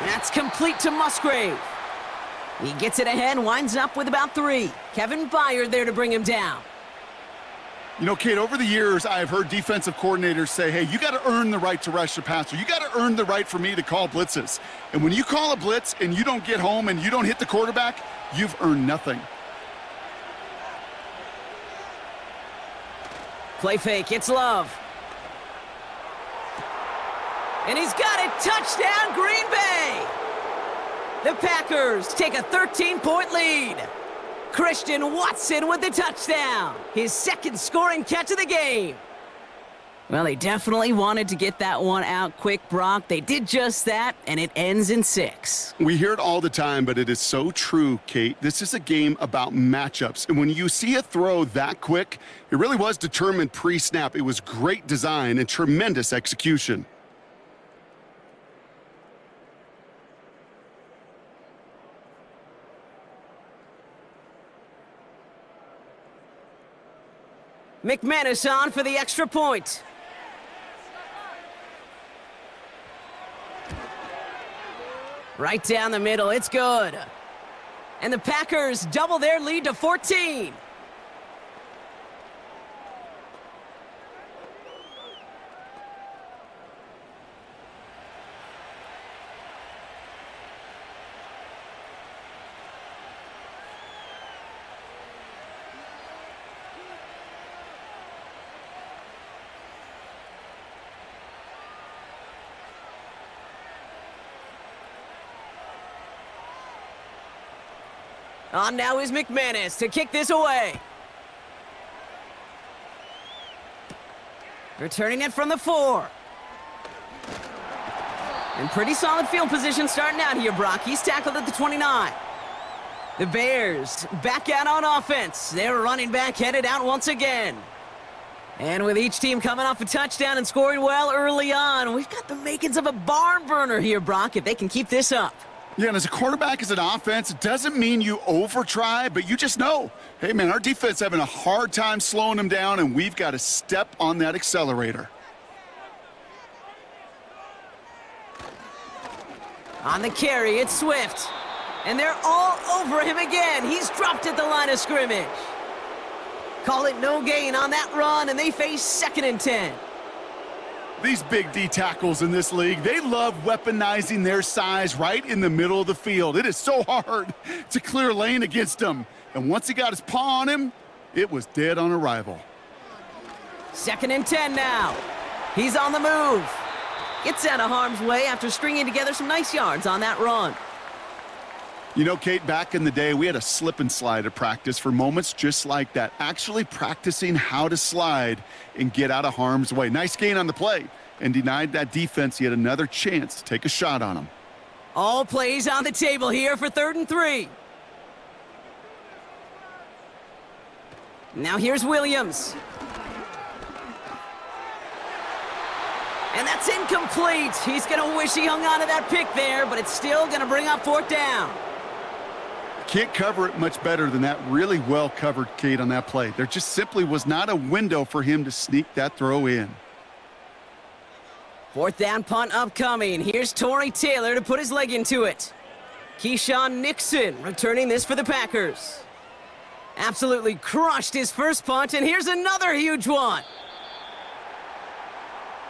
That's complete to Musgrave. He gets it ahead, winds up with about 3. Kevin Byard there to bring him down. You know, Kate, over the years, I've heard defensive coordinators say, hey, you got to earn the right to rush the passer. You got to earn the right for me to call blitzes. And when you call a blitz and you don't get home and you don't hit the quarterback, you've earned nothing. Play fake, it's Love. And he's got it, touchdown Green Bay! The Packers take a 13-point lead. Christian Watson with the touchdown. His second scoring catch of the game. Well, they definitely wanted to get that one out quick, Brock. They did just that, and it ends in 6. We hear it all the time, but it is so true, Kate. This is a game about matchups. And when you see a throw that quick, it really was determined pre-snap. It was great design and tremendous execution. McManus on for the extra point. Right down the middle, it's good. And the Packers double their lead to 14. On now is McManus to kick this away. Returning it from the 4. And pretty solid field position starting out here, Brock. He's tackled at the 29. The Bears back out on offense. Their running back headed out once again. And with each team coming off a touchdown and scoring well early on, we've got the makings of a barn burner here, Brock, if they can keep this up. Yeah, and as a quarterback, as an offense, it doesn't mean you over-try, but you just know, hey, man, our defense having a hard time slowing them down, and we've got to step on that accelerator. On the carry, it's Swift. And they're all over him again. He's dropped at the line of scrimmage. Call it no gain on that run, and they face 2nd and 10. These big D tackles in this league, they love weaponizing their size right in the middle of the field. It is so hard to clear lane against them. And once he got his paw on him, it was dead on arrival. 2nd and 10 now. He's on the move. Gets out of harm's way after stringing together some nice yards on that run. You know, Kate, back in the day, we had a slip and slide at practice for moments just like that. Actually practicing how to slide and get out of harm's way. Nice gain on the play and denied that defense yet another chance to take a shot on him. All plays on the table here for 3rd and 3. Now here's Williams. And that's incomplete. He's going to wish he hung on to that pick there, but it's still going to bring up 4th down. Can't cover it much better than that. Really well covered, Kate, on that play. There just simply was not a window for him to sneak that throw in. 4th down punt upcoming. Here's Torrey Taylor to put his leg into it. Keyshawn Nixon returning this for the Packers. Absolutely crushed his first punt, and here's another huge one.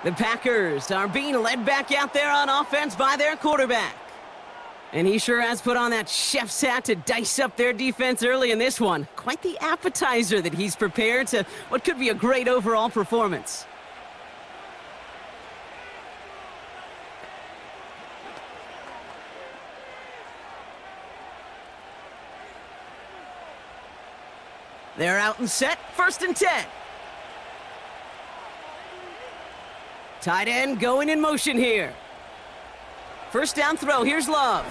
The Packers are being led back out there on offense by their quarterback. And he sure has put on that chef's hat to dice up their defense early in this one. Quite the appetizer that he's prepared to what could be a great overall performance. They're out and set, 1st and 10. Tight end going in motion here. 1st down throw, here's Love.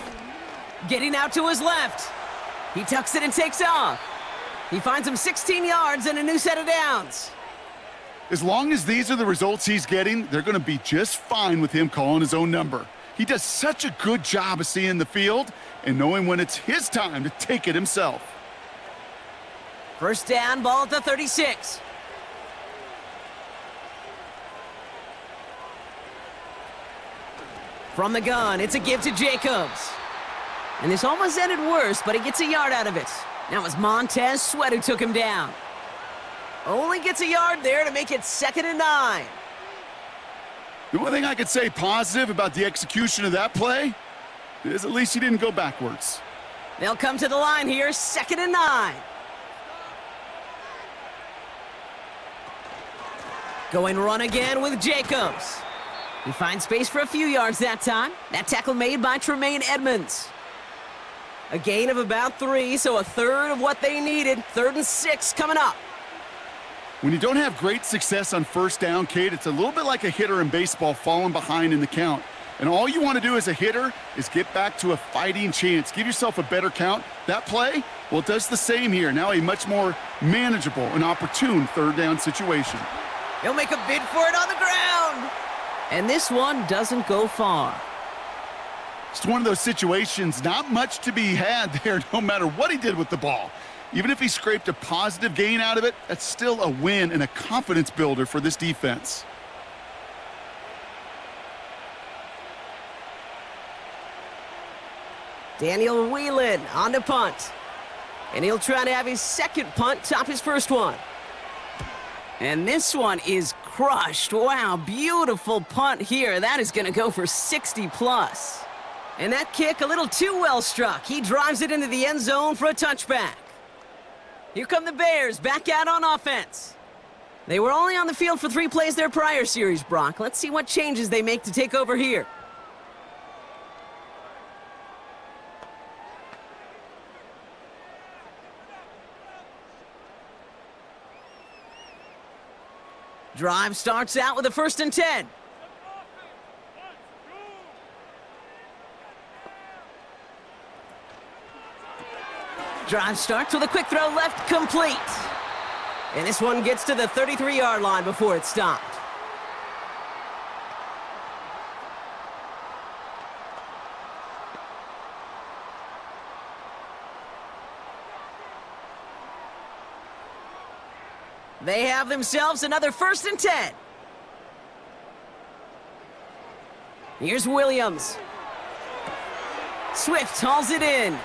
Getting out to his left. He tucks it and takes off. He finds him 16 yards and a new set of downs. As long as these are the results he's getting, they're going to be just fine with him calling his own number. He does such a good job of seeing the field and knowing when it's his time to take it himself. 1st down, ball at the 36. From the gun, it's a give to Jacobs. And this almost ended worse, but he gets a yard out of it. That was Montez Sweat who took him down. Only gets a yard there to make it 2nd and 9. The only thing I could say positive about the execution of that play is at least he didn't go backwards. They'll come to the line here, 2nd and 9. Going run again with Jacobs. He finds space for a few yards that time. That tackle made by Tremaine Edmonds. A gain of about 3, so a third of what they needed. 3rd and 6 coming up. When you don't have great success on first down, Kate, it's a little bit like a hitter in baseball falling behind in the count. And all you want to do as a hitter is get back to a fighting chance. Give yourself a better count. That play, well, it does the same here. Now a much more manageable and opportune 3rd down situation. He'll make a bid for it on the ground. And this one doesn't go far. It's one of those situations, not much to be had there no matter what he did with the ball. Even if he scraped a positive gain out of it, that's still a win and a confidence builder for this defense. Daniel Whelan on the punt. And he'll try to have his 2nd punt top his 1st one. And this one is crushed. Wow, beautiful punt here. That is going to go for 60+. And that kick a little too well struck. He drives it into the end zone for a touchback. Here come the Bears back out on offense. They were only on the field for 3 plays their prior series, Brock. Let's see what changes they make to take over here. Drive starts out with a 1st and 10. Drive starts with a quick throw left, complete. And this one gets to the 33-yard line before it's stopped. They have themselves another 1st and 10. Here's Williams. Swift hauls it in.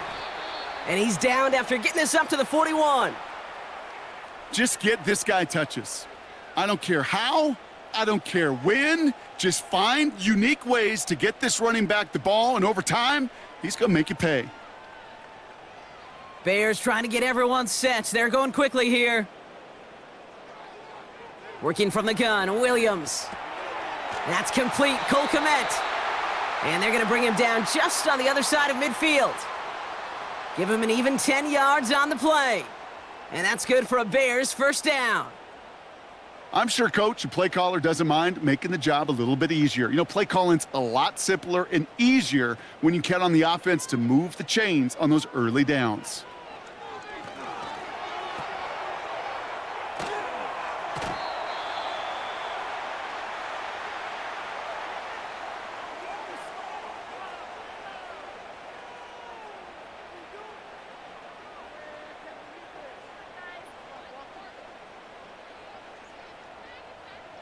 And he's downed after getting this up to the 41. Just get this guy touches. I don't care how, I don't care when. Just find unique ways to get this running back the ball, and over time, he's going to make you pay. Bears trying to get everyone set. They're going quickly here. Working from the gun, Williams. That's complete, Cole Kmet. And they're going to bring him down just on the other side of midfield. Give him an even 10 yards on the play. And that's good for a Bears 1st down. I'm sure coach and play caller doesn't mind making the job a little bit easier. You know, play calling's a lot simpler and easier when you count on the offense to move the chains on those early downs.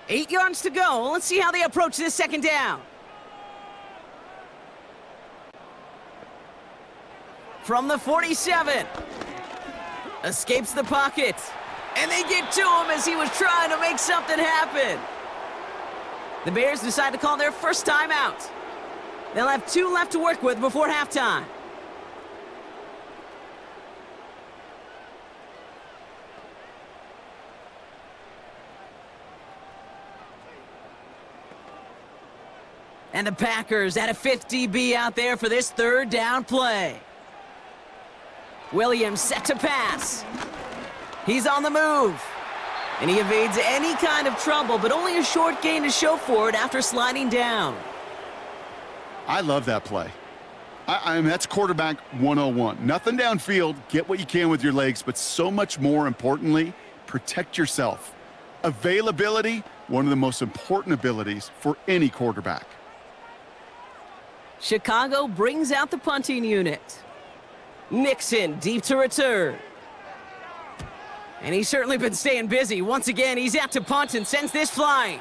Eight yards to go. Let's see how they approach this 2nd down. From the 47. Escapes the pocket. And they get to him as he was trying to make something happen. The Bears decide to call their 1st timeout. They'll have 2 left to work with before halftime. And the Packers at a 5th DB out there for this 3rd down play. Williams set to pass. He's on the move. And he evades any kind of trouble, but only a short gain to show for it after sliding down. I love that play. I mean, that's quarterback 101. Nothing downfield, get what you can with your legs, but so much more importantly, protect yourself. Availability, one of the most important abilities for any quarterback. Chicago brings out the punting unit. Nixon deep to return. And he's certainly been staying busy. Once again, he's out to punt and sends this flying.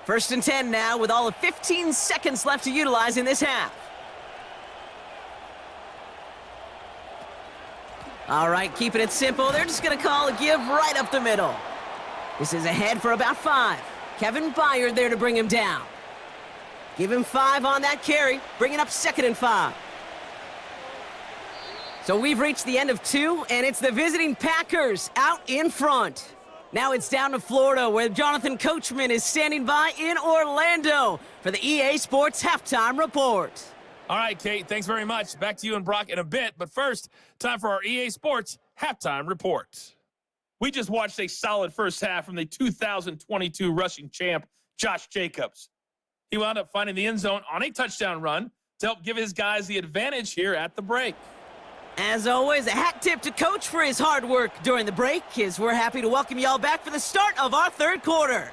First and 10 now with all of 15 seconds left to utilize in this half. All right, keeping it simple. They're just going to call a give right up the middle. This is ahead for about 5. Kevin Byard there to bring him down. Give him 5 on that carry, bringing up 2nd and 5. So we've reached the end of 2, and it's the visiting Packers out in front. Now it's down to Florida, where Jonathan Coachman is standing by in Orlando for the EA Sports Halftime Report. All right, Kate, thanks very much. Back to you and Brock in a bit. But first, time for our EA Sports Halftime Report. We just watched a solid first half from the 2022 rushing champ, Josh Jacobs. He wound up finding the end zone on a touchdown run to help give his guys the advantage here at the break. As always, a hat tip to Coach for his hard work during the break, as we're happy to welcome y'all back for the start of our third quarter.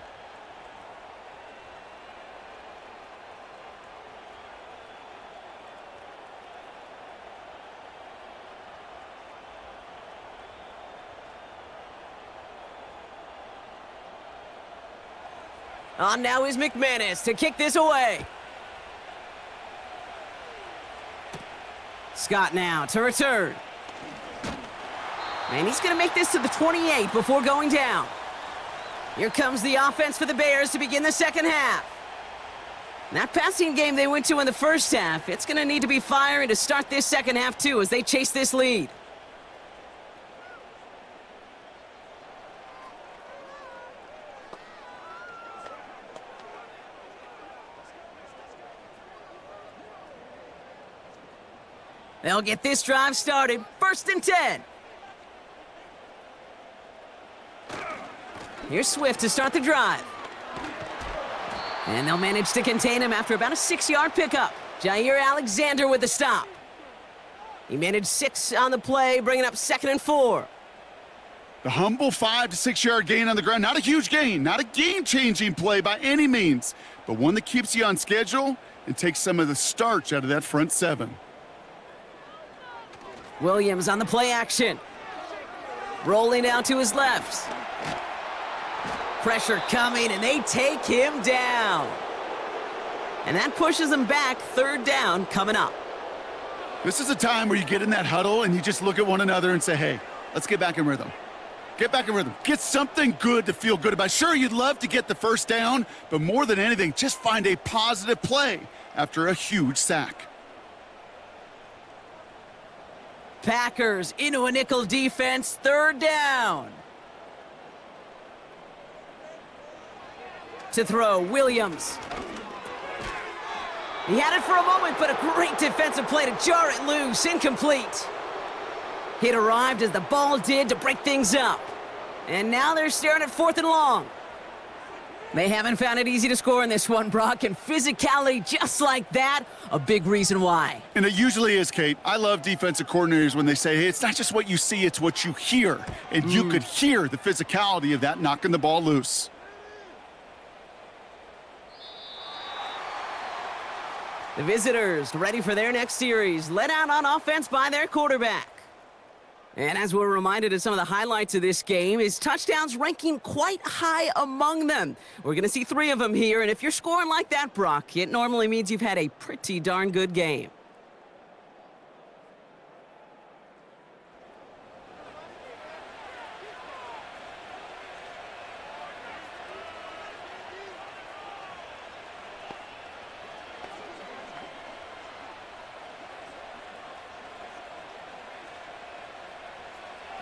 On now is McManus to kick this away. Scott now to return. And he's going to make this to the 28 before going down. Here comes the offense for the Bears to begin the second half. That passing game they went to in the first half, it's going to need to be firing to start this second half too as they chase this lead. They'll get this drive started. First and 10. Here's Swift to start the drive. And they'll manage to contain him after about a 6-yard pickup. Jair Alexander with the stop. He managed 6 on the play, bringing up 2nd and 4. The humble 5 to 6 yard gain on the ground. Not a huge gain, not a game-changing play by any means, but one that keeps you on schedule and takes some of the starch out of that front 7. Williams on the play action. Rolling out to his left. Pressure coming, and they take him down. And that pushes them back. 3rd down coming up. This is a time where you get in that huddle and you just look at one another and say, hey, let's get back in rhythm. Get back in rhythm. Get something good to feel good about. Sure, you'd love to get the first down, but more than anything, just find a positive play after a huge sack. Packers into a nickel defense, 3rd down. To throw, Williams. He had it for a moment, but a great defensive play to jar it loose, incomplete. It arrived as the ball did to break things up. And now they're staring at 4th and long. They haven't found it easy to score in this one, Brock, and physicality just like that, a big reason why. And it usually is, Kate. I love defensive coordinators when they say, hey, it's not just what you see, it's what you hear. And you could hear the physicality of that knocking the ball loose. The visitors ready for their next series, led out on offense by their quarterback. And as we're reminded of some of the highlights of this game, his touchdowns ranking quite high among them. We're going to see 3 of them here, and if you're scoring like that, Brock, it normally means you've had a pretty darn good game.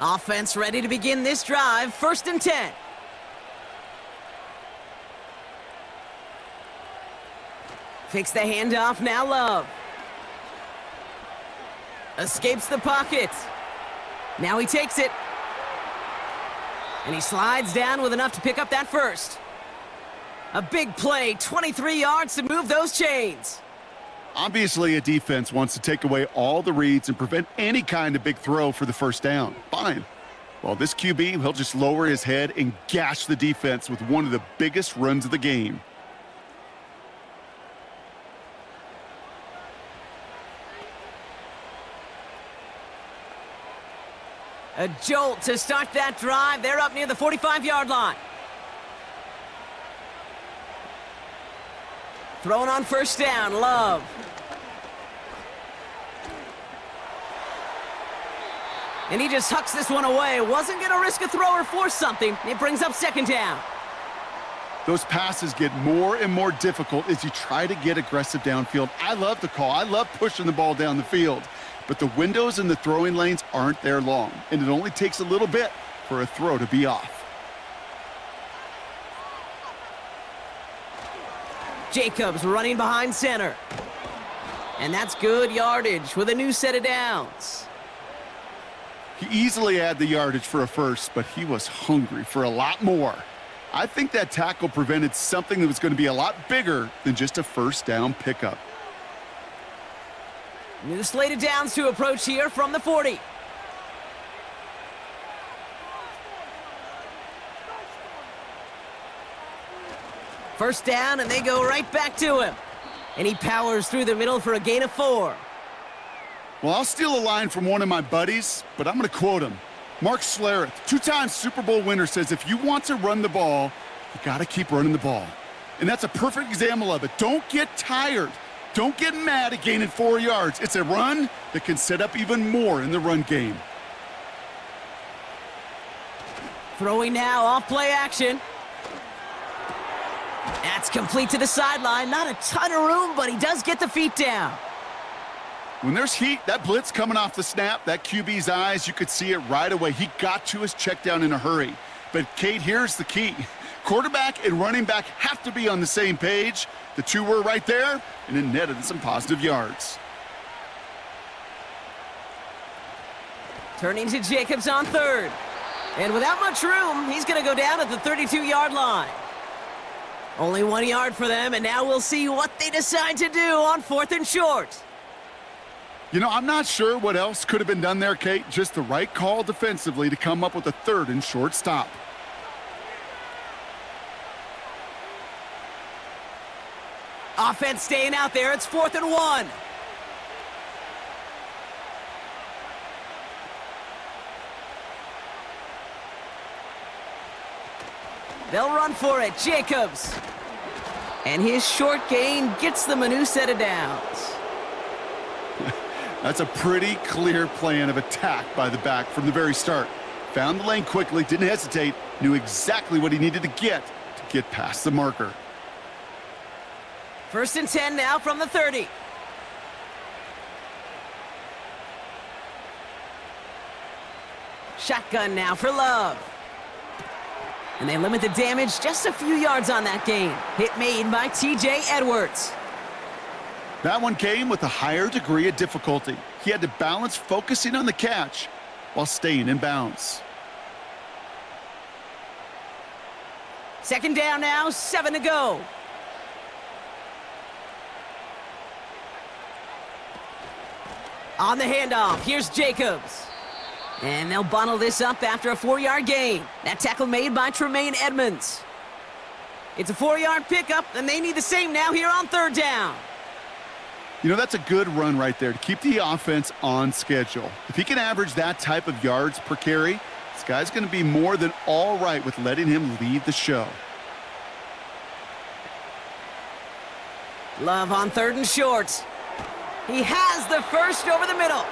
Offense ready to begin this drive. 1st and 10. Fakes the handoff, now Love. Escapes the pocket. Now he takes it. And he slides down with enough to pick up that first. A big play, 23 yards to move those chains. Obviously, a defense wants to take away all the reads and prevent any kind of big throw for the first down. Fine. Well, this QB, he'll just lower his head and gash the defense with one of the biggest runs of the game. A jolt to start that drive. They're up near the 45-yard line. Thrown on first down, Love. And he just hucks this one away. Wasn't going to risk a throw or force something. It brings up second down. Those passes get more and more difficult as you try to get aggressive downfield. I love the call. I love pushing the ball down the field. But the windows in the throwing lanes aren't there long, and it only takes a little bit for a throw to be off. Jacobs running behind center. And that's good yardage with a new set of downs. He easily had the yardage for a first, but he was hungry for a lot more. I think that tackle prevented something that was going to be a lot bigger than just a first down pickup. New slated downs to approach here from the 40. First down, and they go right back to him. And he powers through the middle for a gain of 4. Well, I'll steal a line from one of my buddies, but I'm going to quote him. Mark Schlereth, two-time Super Bowl winner, says if you want to run the ball, you got to keep running the ball. And that's a perfect example of it. Don't get tired. Don't get mad at gaining 4 yards. It's a run that can set up even more in the run game. Throwing now off play action. That's complete to the sideline. Not a ton of room, but he does get the feet down. When there's heat, that blitz coming off the snap, that QB's eyes, you could see it right away. He got to his check down in a hurry. But, Kate, here's the key. Quarterback and running back have to be on the same page. The two were right there, and it netted some positive yards. Turning to Jacobs on third. And without much room, he's going to go down at the 32-yard line. Only 1 yard for them, and now we'll see what they decide to do on 4th and short. You know, I'm not sure what else could have been done there, Kate. Just the right call defensively to come up with a 3rd and short stop. Offense staying out there. It's 4th and 1. They'll run for it. Jacobs. And his short gain gets them a new set of downs. That's a pretty clear plan of attack by the back from the very start. Found the lane quickly, didn't hesitate, knew exactly what he needed to get past the marker. 1st and 10 now from the 30. Shotgun now for Love. And they limit the damage just a few yards on that gain. Hit made by TJ Edwards. That one came with a higher degree of difficulty. He had to balance focusing on the catch while staying in bounds. 2nd down now, 7 to go. On the handoff, here's Jacobs. And they'll bundle this up after a 4-yard gain. That tackle made by Tremaine Edmonds. It's a 4-yard pickup, and they need the same now here on 3rd down. You know, that's a good run right there to keep the offense on schedule. If he can average that type of yards per carry, this guy's going to be more than all right with letting him lead the show. Love on 3rd and short. He has the first over the middle.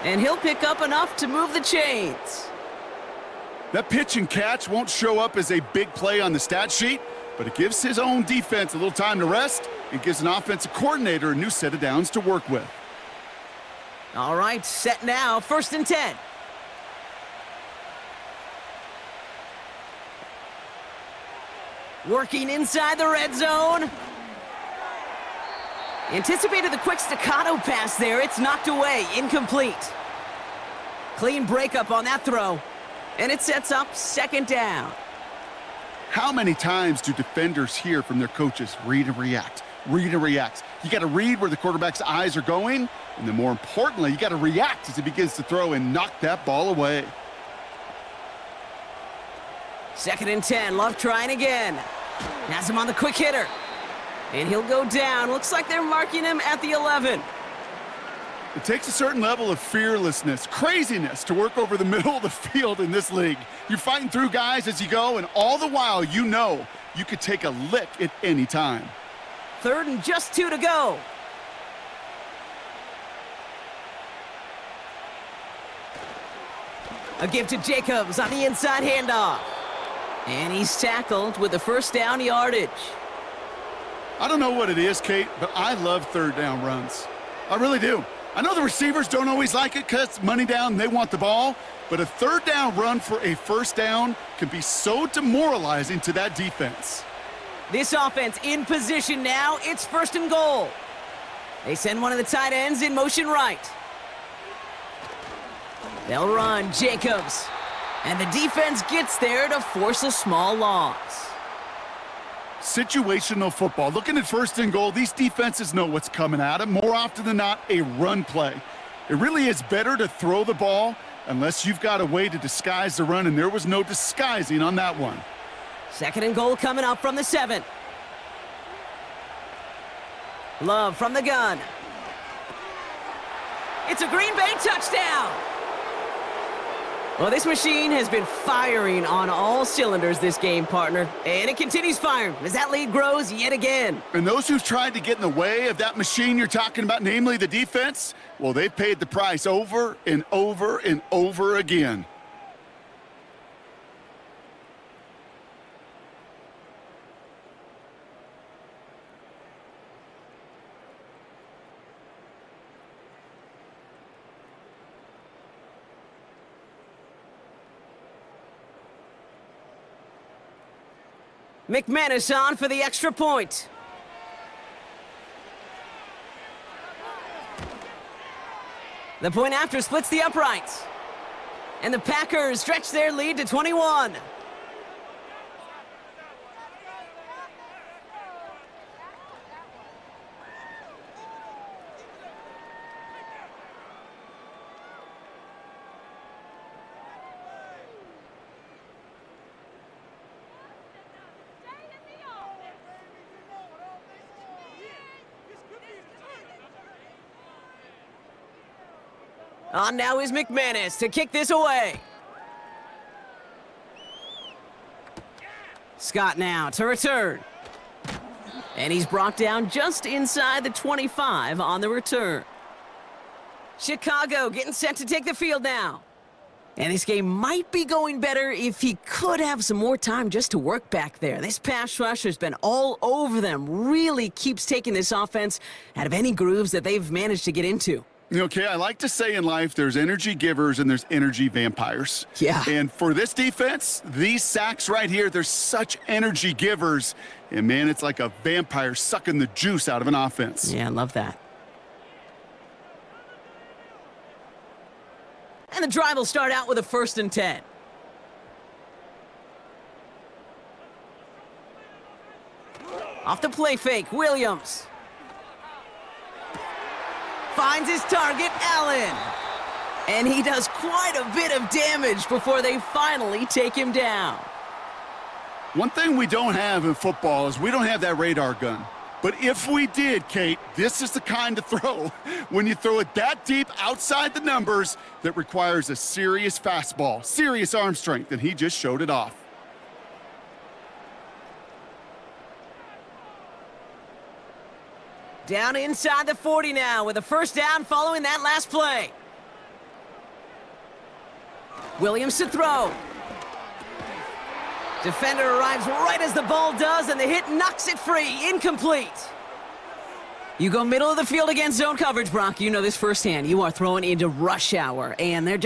And he'll pick up enough to move the chains. That pitch and catch won't show up as a big play on the stat sheet, but it gives his own defense a little time to rest and gives an offensive coordinator a new set of downs to work with. All right, set now, 1st and 10. Working inside the red zone. Anticipated the quick staccato pass there. It's knocked away, incomplete. Clean breakup on that throw. And it sets up 2nd down. How many times do defenders hear from their coaches, read and react, read and react? You got to read where the quarterback's eyes are going, and then more importantly, you got to react as he begins to throw and knock that ball away. 2nd and 10, Love trying again. Has him on the quick hitter. And he'll go down. Looks like they're marking him at the 11. It takes a certain level of fearlessness, craziness to work over the middle of the field in this league. You're fighting through guys as you go, and all the while you know you could take a lick at any time. 3rd and just 2 to go. A give to Jacobs on the inside handoff. And he's tackled with the first down yardage. I don't know what it is, Kate, but I love 3rd down runs. I really do. I know the receivers don't always like it because money down, they want the ball, but a 3rd down run for a 1st down can be so demoralizing to that defense. This offense in position now. It's 1st and goal. They send one of the tight ends in motion right. They'll run Jacobs. And the defense gets there to force a small loss. Situational football. Looking at 1st and goal, these defenses know what's coming at them. More often than not, a run play. It really is better to throw the ball unless you've got a way to disguise the run, and there was no disguising on that one. 2nd and goal coming up from the 7. Love from the gun. It's a Green Bay touchdown. Well, this machine has been firing on all cylinders this game, partner. And it continues firing as that lead grows yet again. And those who've tried to get in the way of that machine you're talking about, namely the defense, well, they've paid the price over and over and over again. McManus on for the extra point. The point after splits the uprights. And the Packers stretch their lead to 21. On now is McManus to kick this away. Scott now to return. And he's brought down just inside the 25 on the return. Chicago getting set to take the field now. And this game might be going better if he could have some more time just to work back there. This pass rush has been all over them. Really keeps taking this offense out of any grooves that they've managed to get into. Okay, I like to say in life there's energy givers and there's energy vampires. Yeah. And for this defense, these sacks right here, they're such energy givers. And, man, it's like a vampire sucking the juice out of an offense. Yeah, I love that. And the drive will start out with a 1st and 10. Off the play fake, Williams. Finds his target, Allen. And he does quite a bit of damage before they finally take him down. One thing we don't have in football is we don't have that radar gun. But if we did, Kate, this is the kind of throw, when you throw it that deep outside the numbers, that requires a serious fastball, serious arm strength, and he just showed it off. Down inside the 40 now with a 1st down following that last play. Williams to throw. Defender arrives right as the ball does, and the hit knocks it free. Incomplete. You go middle of the field against zone coverage, Brock. You know this firsthand. You are throwing into rush hour, and there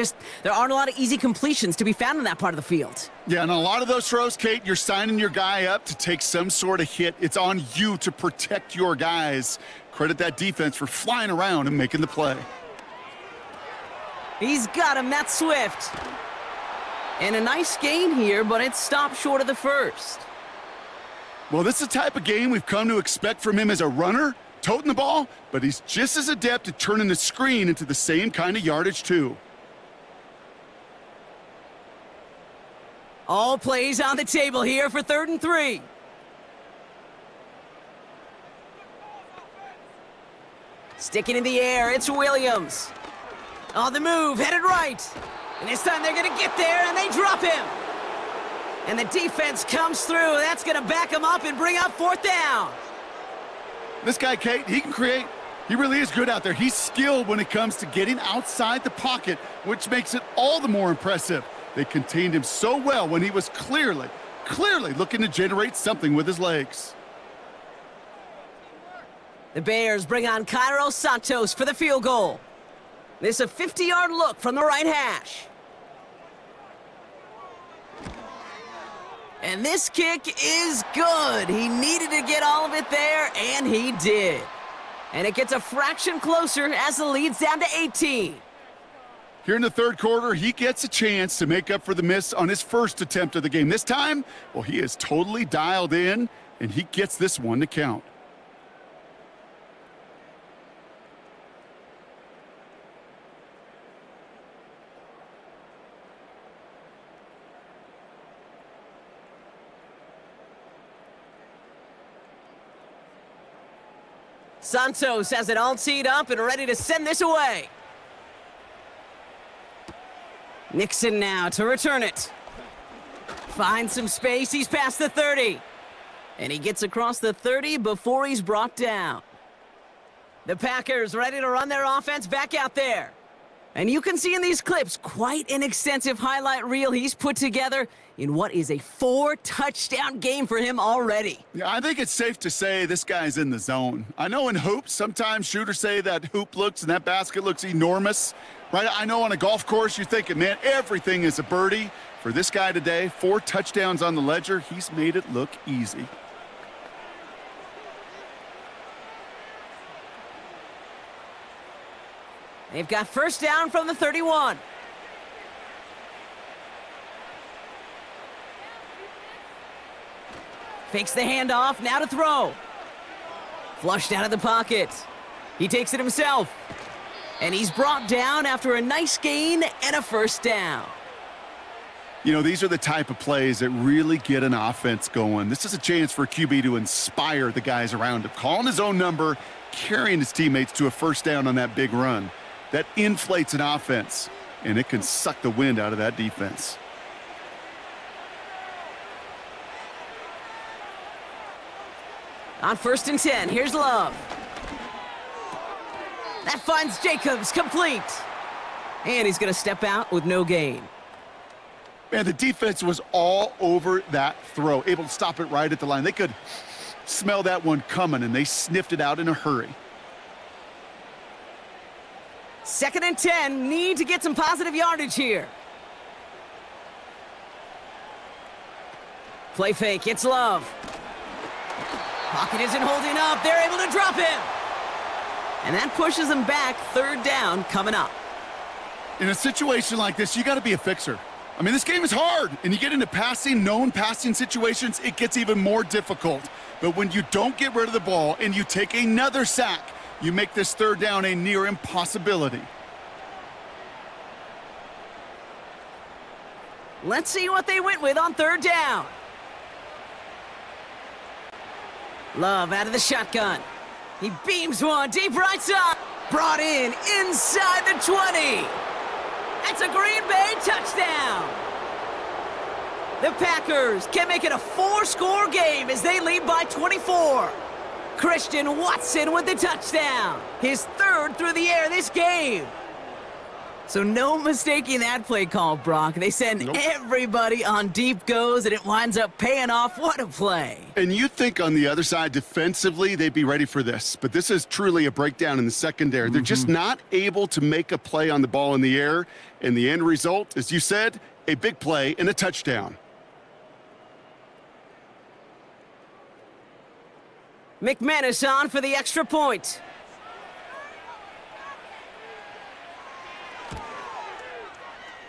aren't a lot of easy completions to be found in that part of the field. Yeah, and a lot of those throws, Kate, you're signing your guy up to take some sort of hit. It's on you to protect your guys. Credit that defense for flying around and making the play. He's got him. That's Swift. And a nice gain here, but it's stopped short of the 1st. Well, this is the type of game we've come to expect from him as a runner, toting the ball, but he's just as adept at turning the screen into the same kind of yardage, too. All plays on the table here for 3rd and 3. Sticking in the air, it's Williams. On the move, headed right. And this time they're going to get there, and they drop him. And the defense comes through. That's going to back him up and bring up 4th down. This guy, Kate, he can create. He really is good out there. He's skilled when it comes to getting outside the pocket, which makes it all the more impressive. They contained him so well when he was clearly looking to generate something with his legs. The Bears bring on Cairo Santos for the field goal. This is a 50-yard look from the right hash. And this kick is good. He needed to get all of it there, and he did. And it gets a fraction closer as the lead's down to 18. Here in the third quarter, he gets a chance to make up for the miss on his first attempt of the game. This time, well, he is totally dialed in, and he gets this one to count. Santos has it all teed up and ready to send this away. Nixon now to return it. Finds some space, he's past the 30. And he gets across the 30 before he's brought down. The Packers ready to run their offense back out there. And you can see in these clips quite an extensive highlight reel he's put together in what is a 4-touchdown game for him already. Yeah, I think it's safe to say this guy's in the zone. I know in hoops, sometimes shooters say that hoop looks and that basket looks enormous, right? I know on a golf course you're thinking, man, everything is a birdie. For this guy today, 4 touchdowns on the ledger, he's made it look easy. They've got first down from the 31. Fakes the handoff, now to throw. Flushed out of the pocket. He takes it himself. And he's brought down after a nice gain and a first down. You know, these are the type of plays that really get an offense going. This is a chance for QB to inspire the guys around him. Calling his own number, carrying his teammates to a first down on that big run. That inflates an offense, and it can suck the wind out of that defense. On 1st and 10, here's Love. That finds Jacobs complete. And he's going to step out with no gain. Man, the defense was all over that throw, able to stop it right at the line. They could smell that one coming, and they sniffed it out in a hurry. 2nd and 10, need to get some positive yardage here. Play fake, it's Love. Pocket isn't holding up, they're able to drop him. And that pushes them back, 3rd down coming up. In a situation like this, you got to be a fixer. I mean, this game is hard, and you get into known passing situations, it gets even more difficult. But when you don't get rid of the ball and you take another sack, you make this 3rd down a near impossibility. Let's see what they went with on 3rd down. Love out of the shotgun. He beams one deep right side. Brought in inside the 20. That's a Green Bay touchdown. The Packers can make it a 4-score game as they lead by 24. Christian Watson with the touchdown. His 3rd through the air this game. So no mistaking that play call, Brock. They send everybody on deep goes, and it winds up paying off. What a play. And you think on the other side, defensively, they'd be ready for this. But this is truly a breakdown in the secondary. They're just not able to make a play on the ball in the air. And the end result, as you said, a big play and a touchdown. McManus on for the extra point.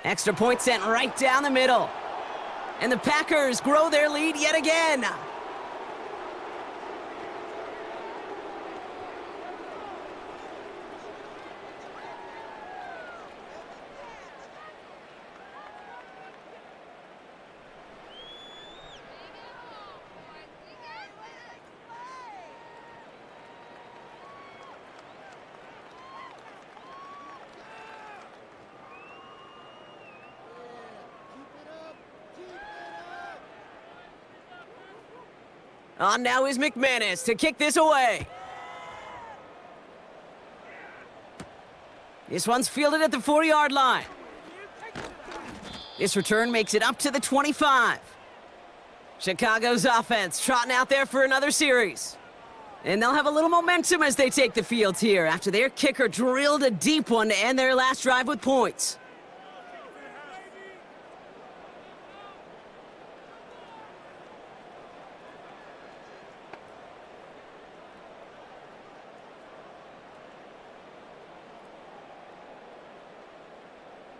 Extra point sent right down the middle. And the Packers grow their lead yet again. On now is McManus to kick this away. This one's fielded at the 4-yard line. This return makes it up to the 25. Chicago's offense trotting out there for another series. And they'll have a little momentum as they take the field here after their kicker drilled a deep one to end their last drive with points.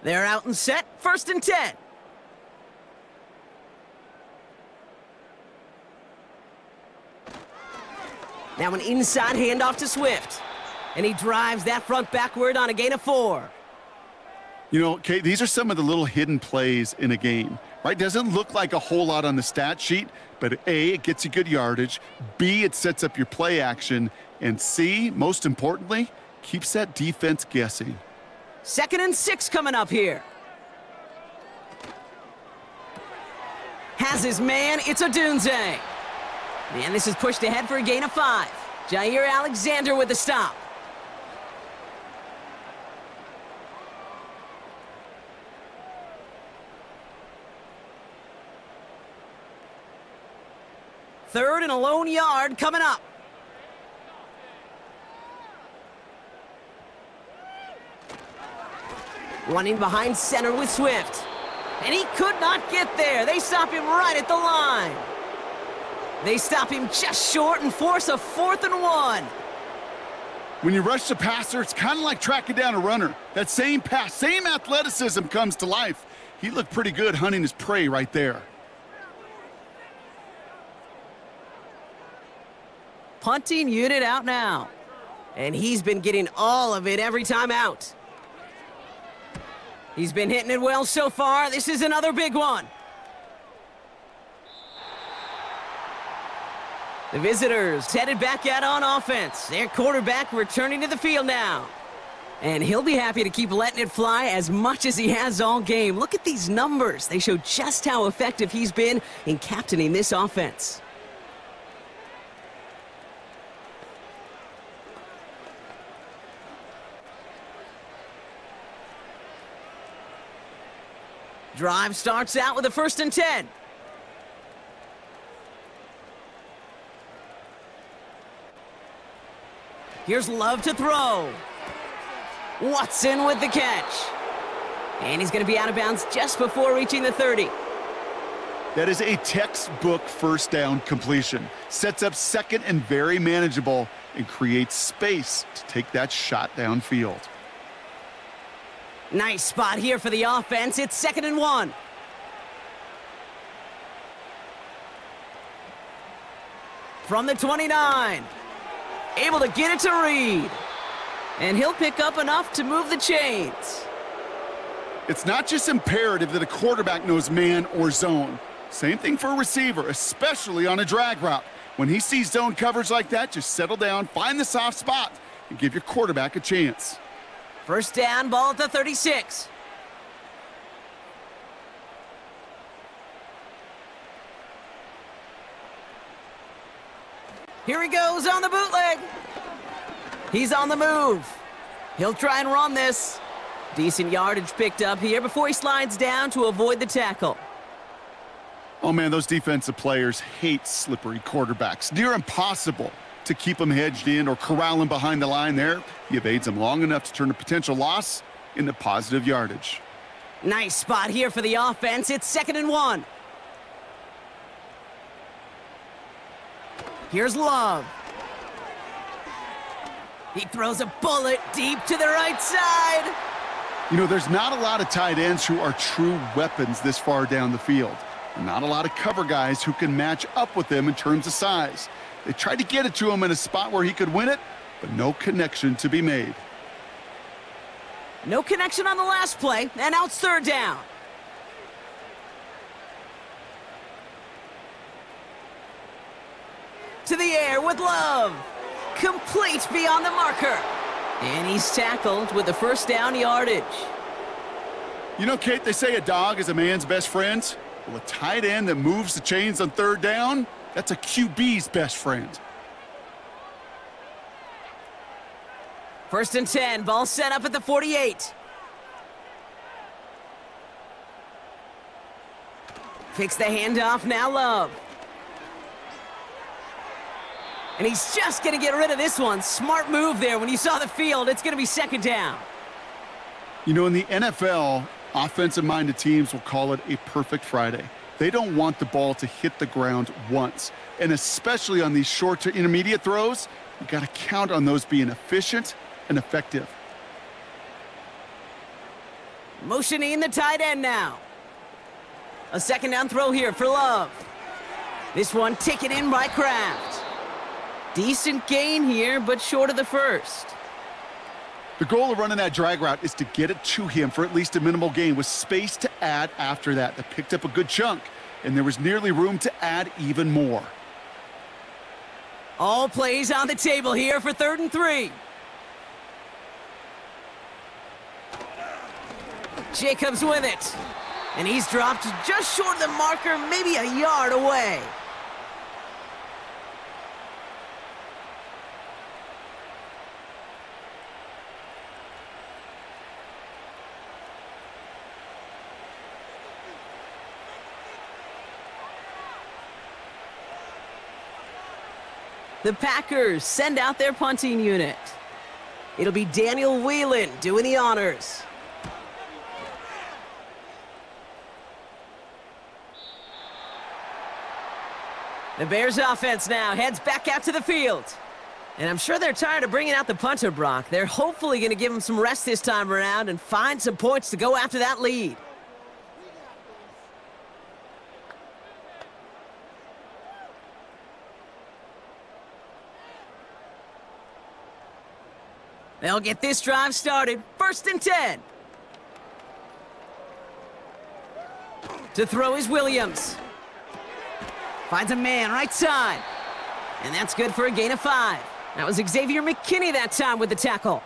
They're out and set, 1st and 10. Now an inside handoff to Swift. And he drives that front backward on a gain of 4. You know, Kate, these are some of the little hidden plays in a game, right? Doesn't look like a whole lot on the stat sheet, but A, it gets you good yardage. B, it sets up your play action. And C, most importantly, keeps that defense guessing. 2nd and 6 coming up here. Has his man, it's Odunze. And this is pushed ahead for a gain of 5. Jair Alexander with the stop. Third and a lone yard coming up. Running behind center with Swift. And he could not get there. They stop him right at the line. They stop him just short and force a 4th and 1. When you rush the passer, it's kind of like tracking down a runner. That same pass, same athleticism comes to life. He looked pretty good hunting his prey right there. Punting unit out now. And he's been getting all of it every time out. He's been hitting it well so far. This is another big one. The visitors headed back out on offense. Their quarterback returning to the field now. And he'll be happy to keep letting it fly as much as he has all game. Look at these numbers. They show just how effective he's been in captaining this offense. Drive starts out with a 1st and 10. Here's Love to throw. Watson with the catch. And he's going to be out of bounds just before reaching the 30. That is a textbook 1st down completion. Sets up 2nd and very manageable and creates space to take that shot downfield. Nice spot here for the offense. It's 2nd and 1. From the 29. Able to get it to Reed. And he'll pick up enough to move the chains. It's not just imperative that a quarterback knows man or zone. Same thing for a receiver, especially on a drag route. When he sees zone coverage like that, just settle down, find the soft spot, and give your quarterback a chance. 1st down, ball at the 36. Here he goes on the bootleg. He's on the move. He'll try and run this. Decent yardage picked up here before he slides down to avoid the tackle. Oh man, those defensive players hate slippery quarterbacks. Near impossible to keep them hedged in or corral them behind the line there. He evades them long enough to turn a potential loss into positive yardage. Nice spot here for the offense. It's 2nd and 1. Here's Love. He throws a bullet deep to the right side. You know, there's not a lot of tight ends who are true weapons this far down the field. Not a lot of cover guys who can match up with them in terms of size. They tried to get it to him in a spot where he could win it, but no connection to be made. No connection on the last play, and now it's 3rd down. To the air with Love. Complete beyond the marker. And he's tackled with the 1st down yardage. You know, Kate, they say a dog is a man's best friend. Well, a tight end that moves the chains on 3rd down, that's a QB's best friend. First and 10, ball set up at the 48. Picks the handoff, now Love. And he's just going to get rid of this one. Smart move there. When you saw the field, it's going to be second down. You know, in the NFL, offensive-minded teams will call it a perfect Friday. They don't want the ball to hit the ground once. And especially on these short to intermediate throws, you got to count on those being efficient and effective. Motioning the tight end now. A second down throw here for Love. This one taken in by Kraft. Decent gain here, but short of the first. The goal of running that drag route is to get it to him for at least a minimal gain with space to add after that. They picked up a good chunk, and there was nearly room to add even more. All plays on the table here for 3rd and 3. Jacobs with it. And he's dropped just short of the marker, maybe a yard away. The Packers send out their punting unit. It'll be Daniel Whelan doing the honors. The Bears offense now heads back out to the field. And I'm sure they're tired of bringing out the punter, Brock. They're hopefully going to give him some rest this time around and find some points to go after that lead. They'll get this drive started. 1st and 10. To throw is Williams. Finds a man right side. And that's good for a gain of 5. That was Xavier McKinney that time with the tackle.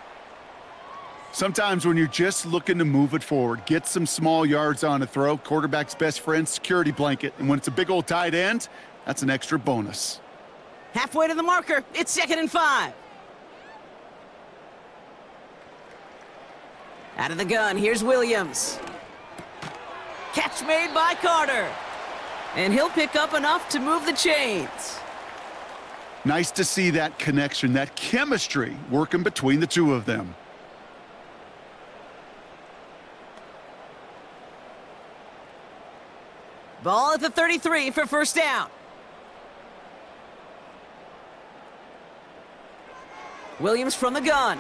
Sometimes when you're just looking to move it forward, get some small yards on a throw, quarterback's best friend, security blanket. And when it's a big old tight end, that's an extra bonus. Halfway to the marker, it's 2nd and 5. Out of the gun, here's Williams. Catch made by Carter. And he'll pick up enough to move the chains. Nice to see that connection, that chemistry working between the two of them. Ball at the 33 for 1st down. Williams from the gun.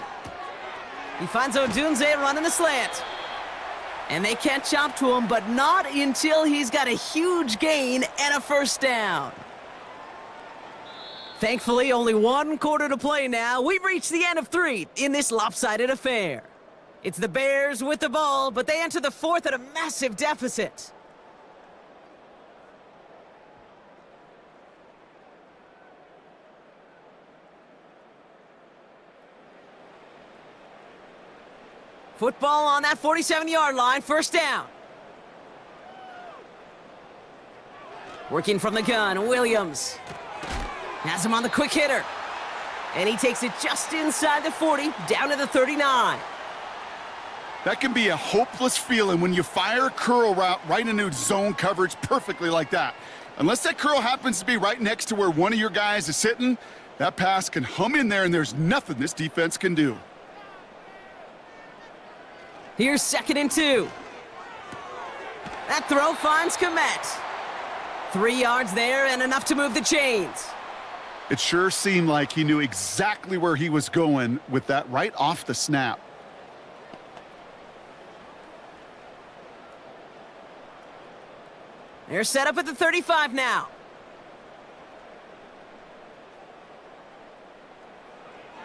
He finds Odunze running the slant. And they can't chop to him, but not until he's got a huge gain and a 1st down. Thankfully, only 1 quarter to play now. We've reached the end of 3 in this lopsided affair. It's the Bears with the ball, but they enter the 4th at a massive deficit. Football on that 47-yard line, 1st down. Working from the gun, Williams. Has him on the quick hitter. And he takes it just inside the 40, down to the 39. That can be a hopeless feeling when you fire a curl route right into zone coverage perfectly like that. Unless that curl happens to be right next to where one of your guys is sitting, that pass can hum in there and there's nothing this defense can do. Here's 2nd and 2. That throw finds Komet. 3 yards there and enough to move the chains. It sure seemed like he knew exactly where he was going with that right off the snap. They're set up at the 35 now.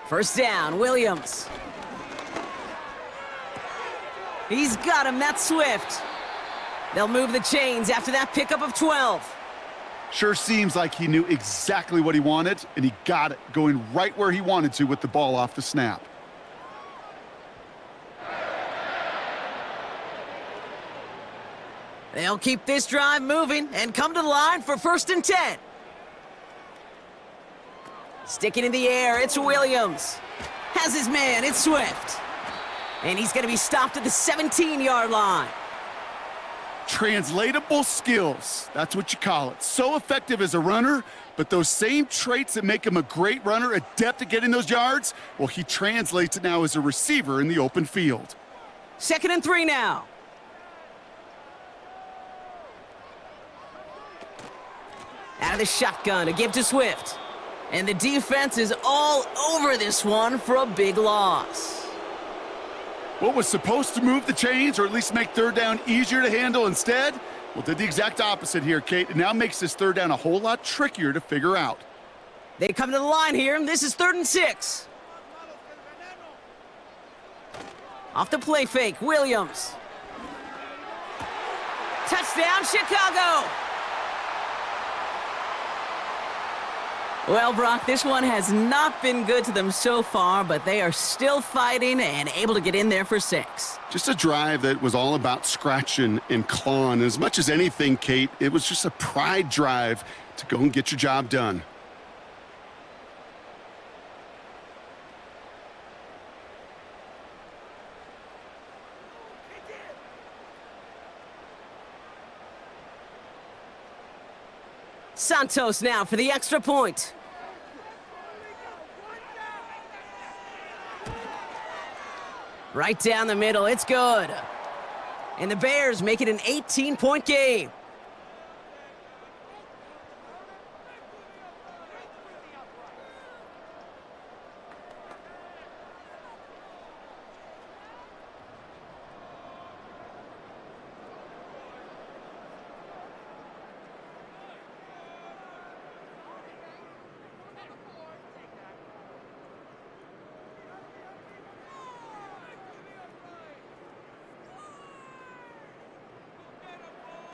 First down, Williams. He's got him, that's Swift. They'll move the chains after that pickup of 12. Sure seems like he knew exactly what he wanted, and he got it, going right where he wanted to with the ball off the snap. They'll keep this drive moving and come to the line for 1st and 10. Sticking in the air, it's Williams. has his man. It's Swift. And he's going to be stopped at the 17-yard line. Translatable skills, that's what you call it. So effective as a runner, but those same traits that make him a great runner, adept at getting those yards, well, he translates it now as a receiver in the open field. 2nd and 3 now. Out of the shotgun to give to Swift. And the defense is all over this one for a big loss. What was supposed to move the chains, or at least make third down easier to handle instead, well, did the exact opposite here, Kate. It now makes this third down a whole lot trickier to figure out. They come to the line here, and this is 3rd and 6. Off the play fake, Williams. Touchdown, Chicago! Well, Brock, this one has not been good to them so far, but they are still fighting and able to get in there for 6. Just a drive that was all about scratching and clawing. As much as anything, Kate, it was just a pride drive to go and get your job done. Santos now for the extra point. Right down the middle, it's good. And the Bears make it an 18-point game.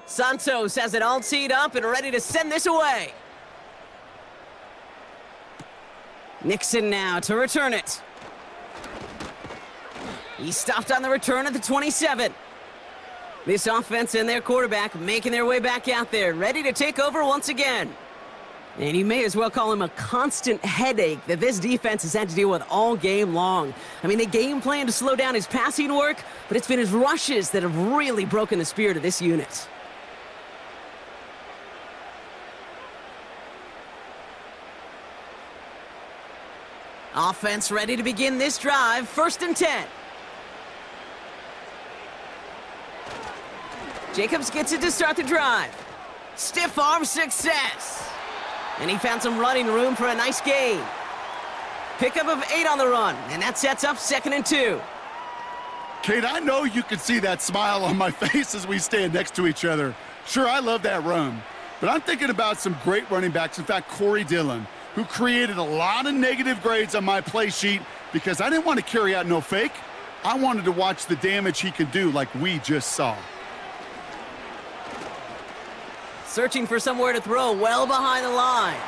Santos has it all teed up and ready to send this away. Nixon now to return it. He stopped on the return at the 27. This offense and their quarterback making their way back out there, ready to take over once again. And you may as well call him a constant headache that this defense has had to deal with all game long. I mean, they game plan to slow down his passing work, but it's been his rushes that have really broken the spirit of this unit. Offense ready to begin this drive. 1st and 10. Jacobs gets it to start the drive. Stiff arm success. And he found some running room for a nice gain. Pickup of 8 on the run, and that sets up 2nd and 2. Kate, I know you can see that smile on my face as we stand next to each other. Sure, I love that run, but I'm thinking about some great running backs. In fact, Corey Dillon, who created a lot of negative grades on my play sheet because I didn't want to carry out no fake. I wanted to watch the damage he could do like we just saw. Searching for somewhere to throw well behind the line.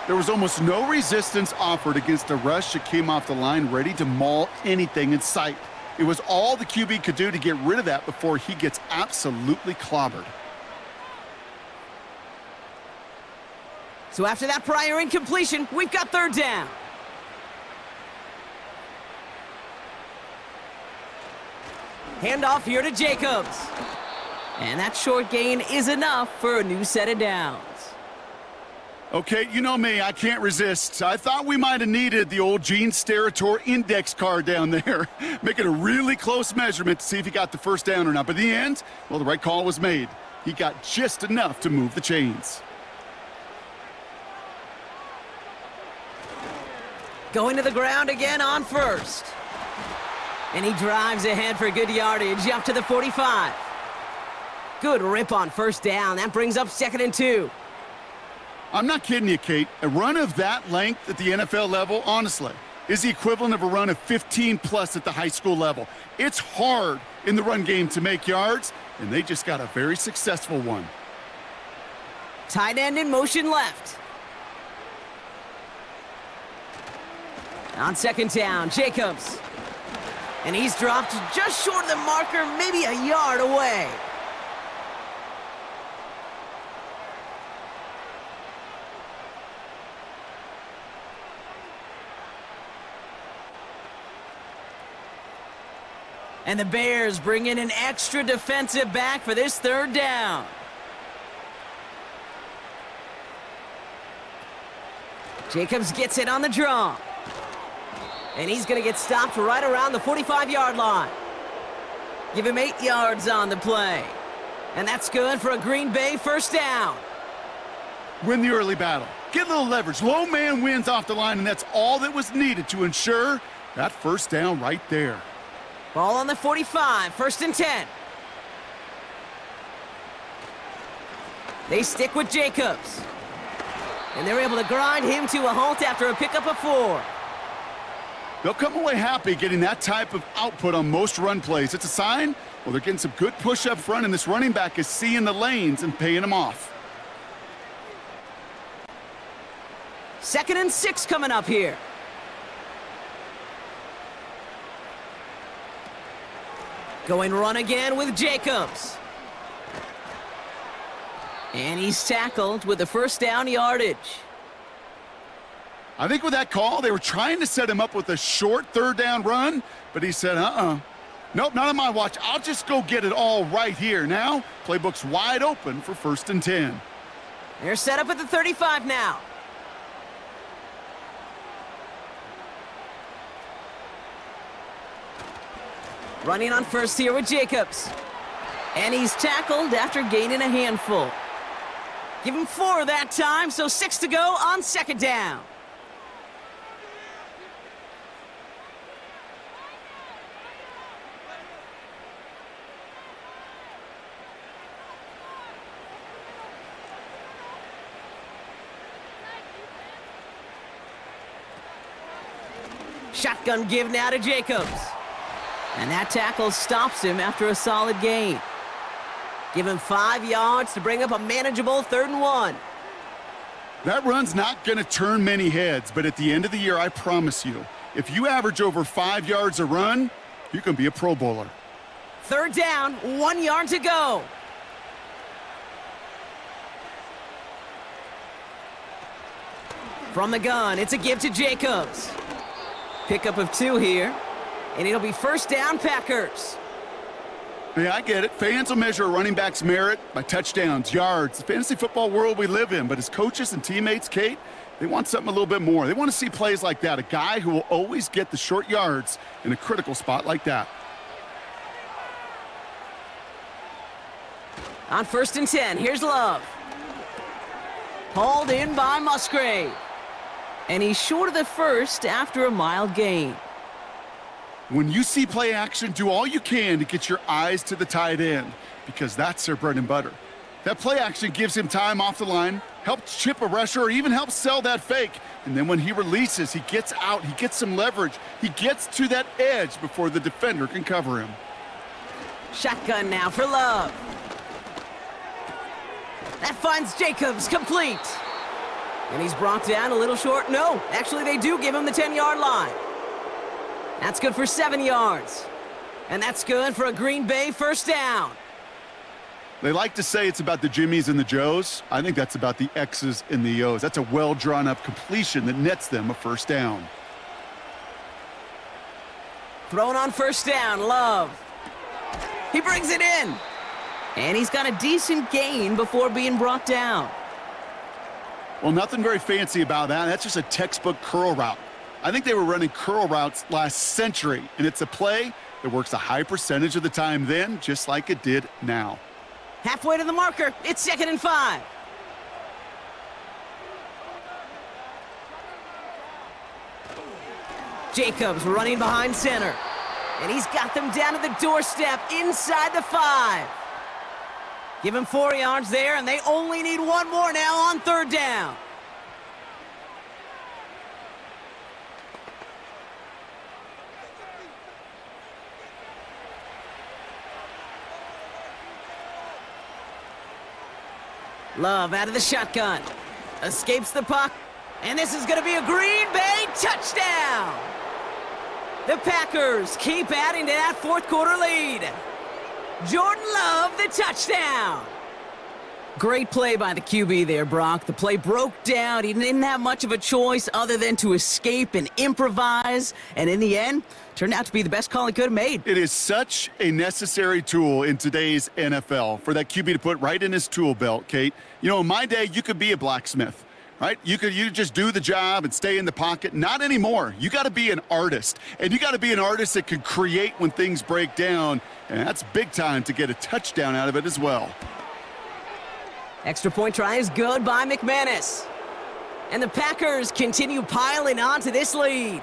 There was almost no resistance offered against a rush that came off the line ready to maul anything in sight. It was all the QB could do to get rid of that before he gets absolutely clobbered. So after that prior incompletion, we've got 3rd down. Handoff here to Jacobs. And that short gain is enough for a new set of downs. Okay, you know me, I can't resist. I thought we might have needed the old Gene Steratore index card down there, making a really close measurement to see if he got the 1st down or not. But in the end, well, the right call was made. He got just enough to move the chains. Going to the ground again on 1st. And he drives ahead for good yardage up to the 45. Good rip on 1st down. That brings up 2nd and 2. I'm not kidding you, Kate. A run of that length at the NFL level, honestly, is the equivalent of a run of 15+ at the high school level. It's hard in the run game to make yards, and they just got a very successful one. Tight end in motion left. On 2nd down, Jacobs. And he's dropped just short of the marker, maybe a yard away. And the Bears bring in an extra defensive back for this third down. Jacobs gets it on the draw. And he's going to get stopped right around the 45-yard line. Give him 8 yards on the play. And that's good for a Green Bay first down. Win the early battle. Get a little leverage. Low man wins off the line, and that's all that was needed to ensure that first down right there. Ball on the 45, 1st and 10. They stick with Jacobs. And they're able to grind him to a halt after a pickup of 4. They'll come away happy getting that type of output on most run plays. It's a sign, well, they're getting some good push up front, and this running back is seeing the lanes and paying them off. 2nd and 6 coming up here. Going run again with Jacobs. And he's tackled with the first down yardage. I think with that call, they were trying to set him up with a short third down run, but he said, nope, not on my watch. I'll just go get it all right here. Now, playbook's wide open for 1st and 10. They're set up at the 35 now. Running on first here with Jacobs. And he's tackled after gaining a handful. Give him 4 that time, so 6 to go on 2nd down. Shotgun give now to Jacobs. And that tackle stops him after a solid gain. Give him 5 yards to bring up a manageable 3rd and 1. That run's not going to turn many heads, but at the end of the year, I promise you, if you average over 5 yards a run, you can be a Pro Bowler. 3rd down, 1 yard to go. From the gun, it's a give to Jacobs. Pickup of 2 here, and it'll be first down, Packers. Yeah, I get it. Fans will measure a running back's merit by touchdowns, yards, the fantasy football world we live in. But as coaches and teammates, Kate, they want something a little bit more. They want to see plays like that, a guy who will always get the short yards in a critical spot like that. On 1st and 10, here's Love. Hauled in by Musgrave. And he's short of the first after a mild gain. When you see play action, do all you can to get your eyes to the tight end, because that's their bread and butter. That play action gives him time off the line, helps chip a rusher, or even helps sell that fake. And then when he releases, he gets out, he gets some leverage. He gets to that edge before the defender can cover him. Shotgun now for Love. That finds Jacobs complete. And he's brought down a little short. No, actually they do give him the 10-yard line. That's good for 7 yards. And that's good for a Green Bay first down. They like to say it's about the Jimmies and the Joes. I think that's about the X's and the O's. That's a well-drawn-up completion that nets them a first down. Thrown on first down, Love. He brings it in. And he's got a decent gain before being brought down. Well, nothing very fancy about that. That's just a textbook curl route. I think they were running curl routes last century, and it's a play that works a high percentage of the time then, just like it did now. Halfway to the marker, it's 2nd and 5. Jacobs running behind center. And he's got them down at the doorstep inside the 5. Give him 4 yards there, and they only need 1 more now on 3rd down. Love out of the shotgun. Escapes the puck. And this is going to be a Green Bay touchdown. The Packers keep adding to that 4th quarter lead. Jordan Love, the touchdown. Great play by the QB there, Brock. The play broke down. He didn't have much of a choice other than to escape and improvise. And in the end, turned out to be the best call he could have made. It is such a necessary tool in today's NFL for that QB to put right in his tool belt, Kate. You know, in my day, you could be a blacksmith, right? You could just do the job and stay in the pocket. Not anymore. You got to be an artist. And you got to be an artist that can create when things break down. And that's big time to get a touchdown out of it as well. Extra point try is good by McManus. And the Packers continue piling onto this lead.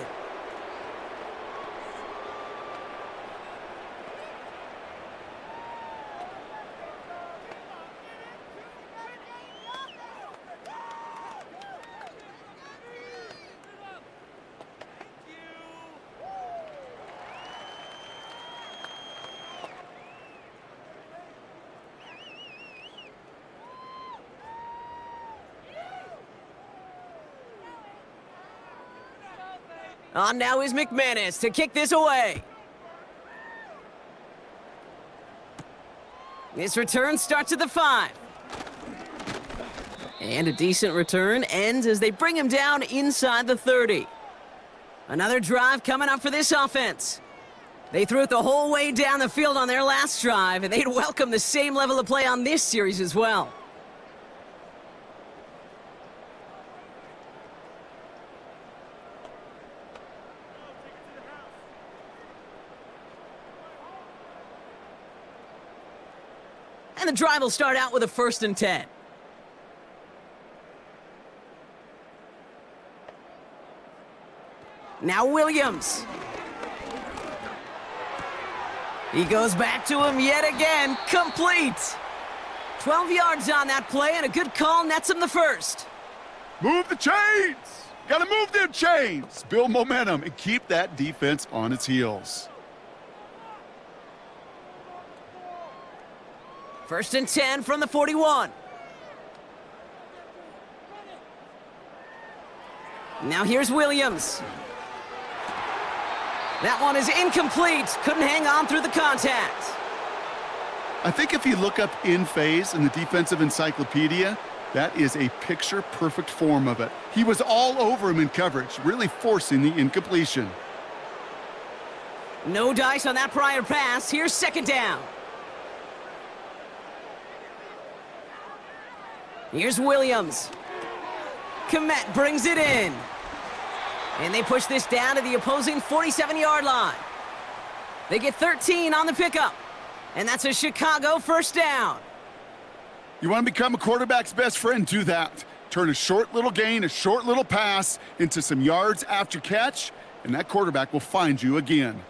On now is McManus to kick this away. This return starts at the 5. And a decent return ends as they bring him down inside the 30. Another drive coming up for this offense. They threw it the whole way down the field on their last drive, and they'd welcome the same level of play on this series as well. And the drive will start out with a 1st and 10. Now Williams. He goes back to him yet again. Complete. 12 yards on that play, and a good call nets him the 1st. Move the chains. Got to move them chains. Build momentum and keep that defense on its heels. 1st and 10 from the 41. Now here's Williams. That one is incomplete. Couldn't hang on through the contact. I think if you look up in phase in the defensive encyclopedia, that is a picture-perfect form of it. He was all over him in coverage, really forcing the incompletion. No dice on that prior pass. Here's 2nd down. Here's Williams. Komet brings it in. And they push this down to the opposing 47-yard line. They get 13 on the pickup. And that's a Chicago 1st down. You want to become a quarterback's best friend? Do that. Turn a short little gain, a short little pass into some yards after catch, and that quarterback will find you again.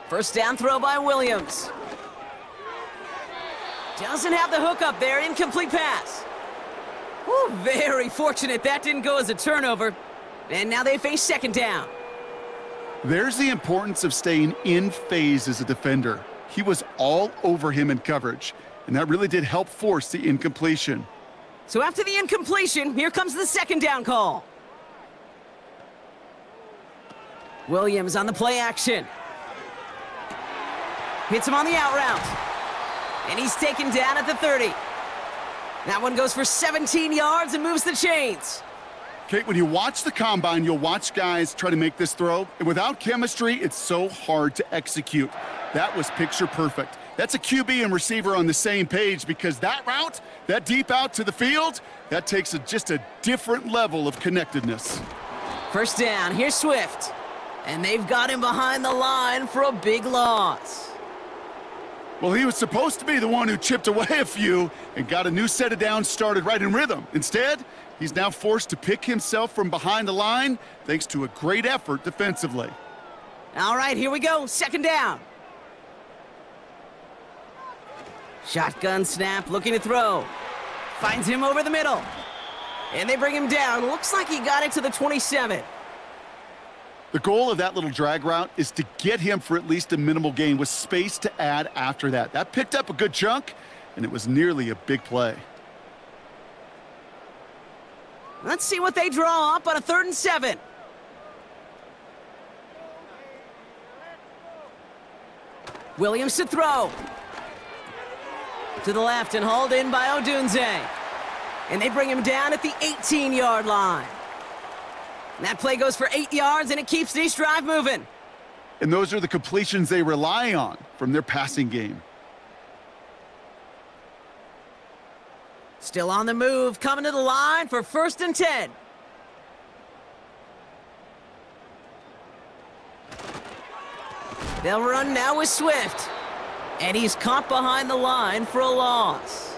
1st down throw by Williams. Doesn't have the hook up there. Incomplete pass. Ooh, very fortunate that didn't go as a turnover. And now they face 2nd down. There's the importance of staying in phase as a defender. He was all over him in coverage, and that really did help force the incompletion. So after the incompletion, here comes the 2nd down call. Williams on the play action. Hits him on the out route. And he's taken down at the 30. That one goes for 17 yards and moves the chains. Kate, when you watch the combine, you'll watch guys try to make this throw, and without chemistry, it's so hard to execute. That was picture perfect. That's a QB and receiver on the same page, because that route, that deep out to the field, that takes just a different level of connectedness. 1st down, here's Swift. And they've got him behind the line for a big loss. Well, he was supposed to be the one who chipped away a few and got a new set of downs started right in rhythm. Instead, he's now forced to pick himself from behind the line thanks to a great effort defensively. All right, here we go. 2nd down. Shotgun snap, looking to throw. Finds him over the middle. And they bring him down. Looks like he got it to the 27. The goal of that little drag route is to get him for at least a minimal gain with space to add after that. That picked up a good chunk, and it was nearly a big play. Let's see what they draw up on a 3rd and 7. Williams to throw. To the left and hauled in by Odunze. And they bring him down at the 18-yard line. And that play goes for 8 yards, and it keeps this drive moving. And those are the completions they rely on from their passing game. Still on the move, coming to the line for 1st and 10. They'll run now with Swift. And he's caught behind the line for a loss.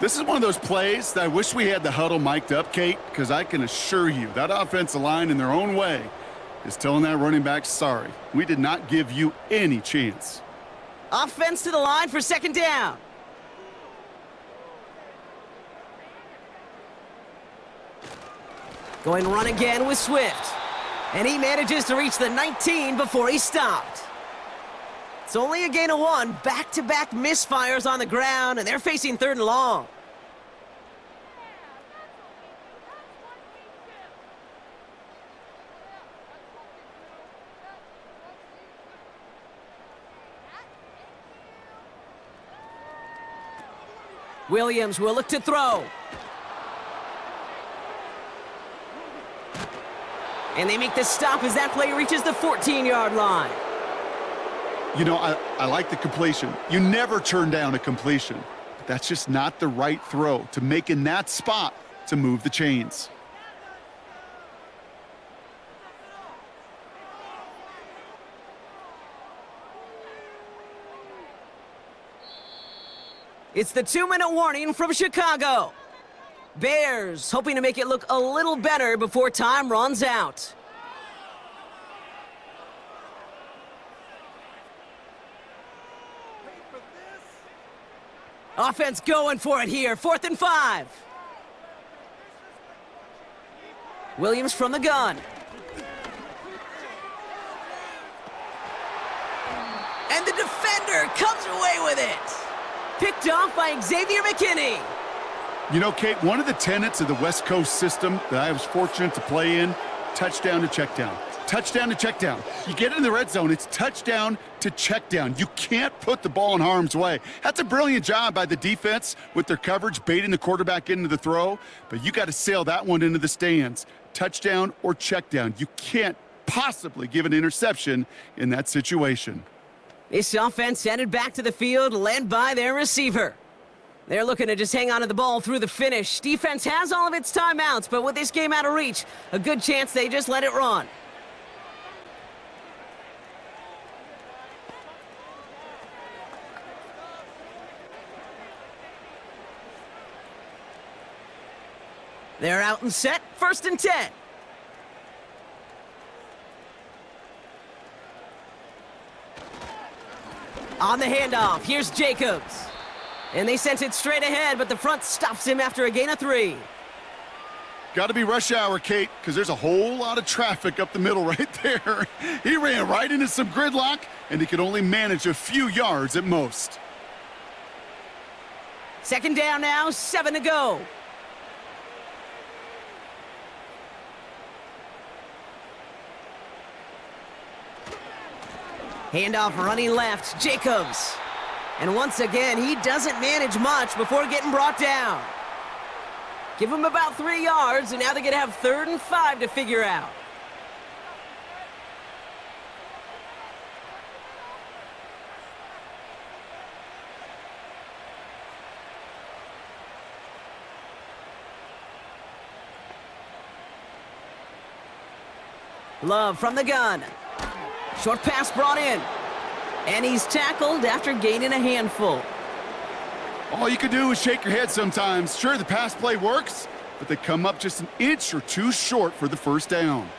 This is one of those plays that I wish we had the huddle mic'd up, Kate, because I can assure you that offensive line in their own way is telling that running back, sorry, we did not give you any chance. Offense to the line for 2nd down. Going run again with Swift. And he manages to reach the 19 before he stopped. It's only a gain of 1. Back-to-back misfires on the ground, and they're facing 3rd and long. Williams will look to throw. And they make the stop as that play reaches the 14-yard line. You know, I like the completion. You never turn down a completion. But that's just not the right throw to make in that spot to move the chains. It's the 2-minute warning from Chicago. Bears hoping to make it look a little better before time runs out. Offense going for it here, 4th and 5. Williams from the gun. And the defender comes away with it. Picked off by Xavier McKinney. You know, Kate, one of the tenets of the West Coast system that I was fortunate to play in, touchdown to check down. Touchdown to check down. You get in the red zone, it's touchdown to check down. You can't put the ball in harm's way. That's a brilliant job by the defense with their coverage, baiting the quarterback into the throw, but you got to sail that one into the stands. Touchdown or check down. You can't possibly give an interception in that situation. This offense headed back to the field, led by their receiver. They're looking to just hang on to the ball through the finish. Defense has all of its timeouts, but with this game out of reach, a good chance they just let it run. They're out and set, 1st and 10. On the handoff, here's Jacobs. And they sent it straight ahead, but the front stops him after a gain of 3. Got to be rush hour, Kate, because there's a whole lot of traffic up the middle right there. He ran right into some gridlock, and he could only manage a few yards at most. 2nd down now, 7 to go. Handoff running left, Jacobs. And once again, he doesn't manage much before getting brought down. Give him about 3 yards, and now they're going to have 3rd and 5 to figure out. Love from the gun. Short pass brought in. And he's tackled after gaining a handful. All you can do is shake your head sometimes. Sure, the pass play works, but they come up just an inch or two short for the 1st down.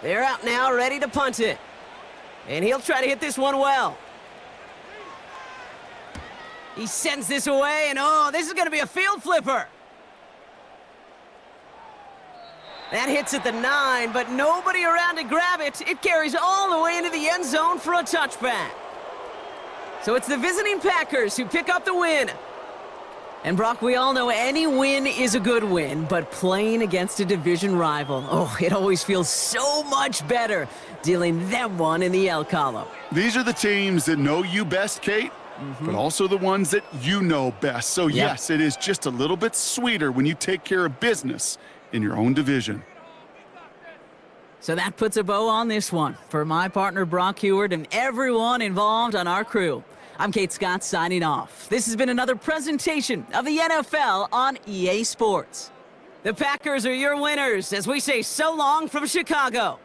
They're out now, ready to punt it. And he'll try to hit this one well. He sends this away, and oh, this is going to be a field flipper. That hits at the 9, but nobody around to grab it. It carries all the way into the end zone for a touchback. So it's the visiting Packers who pick up the win. And Brock, we all know any win is a good win, but playing against a division rival, oh, it always feels so much better dealing them one in the L column. These are the teams that know you best, Kate, but also the ones that you know best. So, yes, it is just a little bit sweeter when you take care of business in your own division. So that puts a bow on this one. For my partner, Brock Heward, and everyone involved on our crew, I'm Kate Scott signing off. This has been another presentation of the NFL on EA Sports. The Packers are your winners as we say so long from Chicago.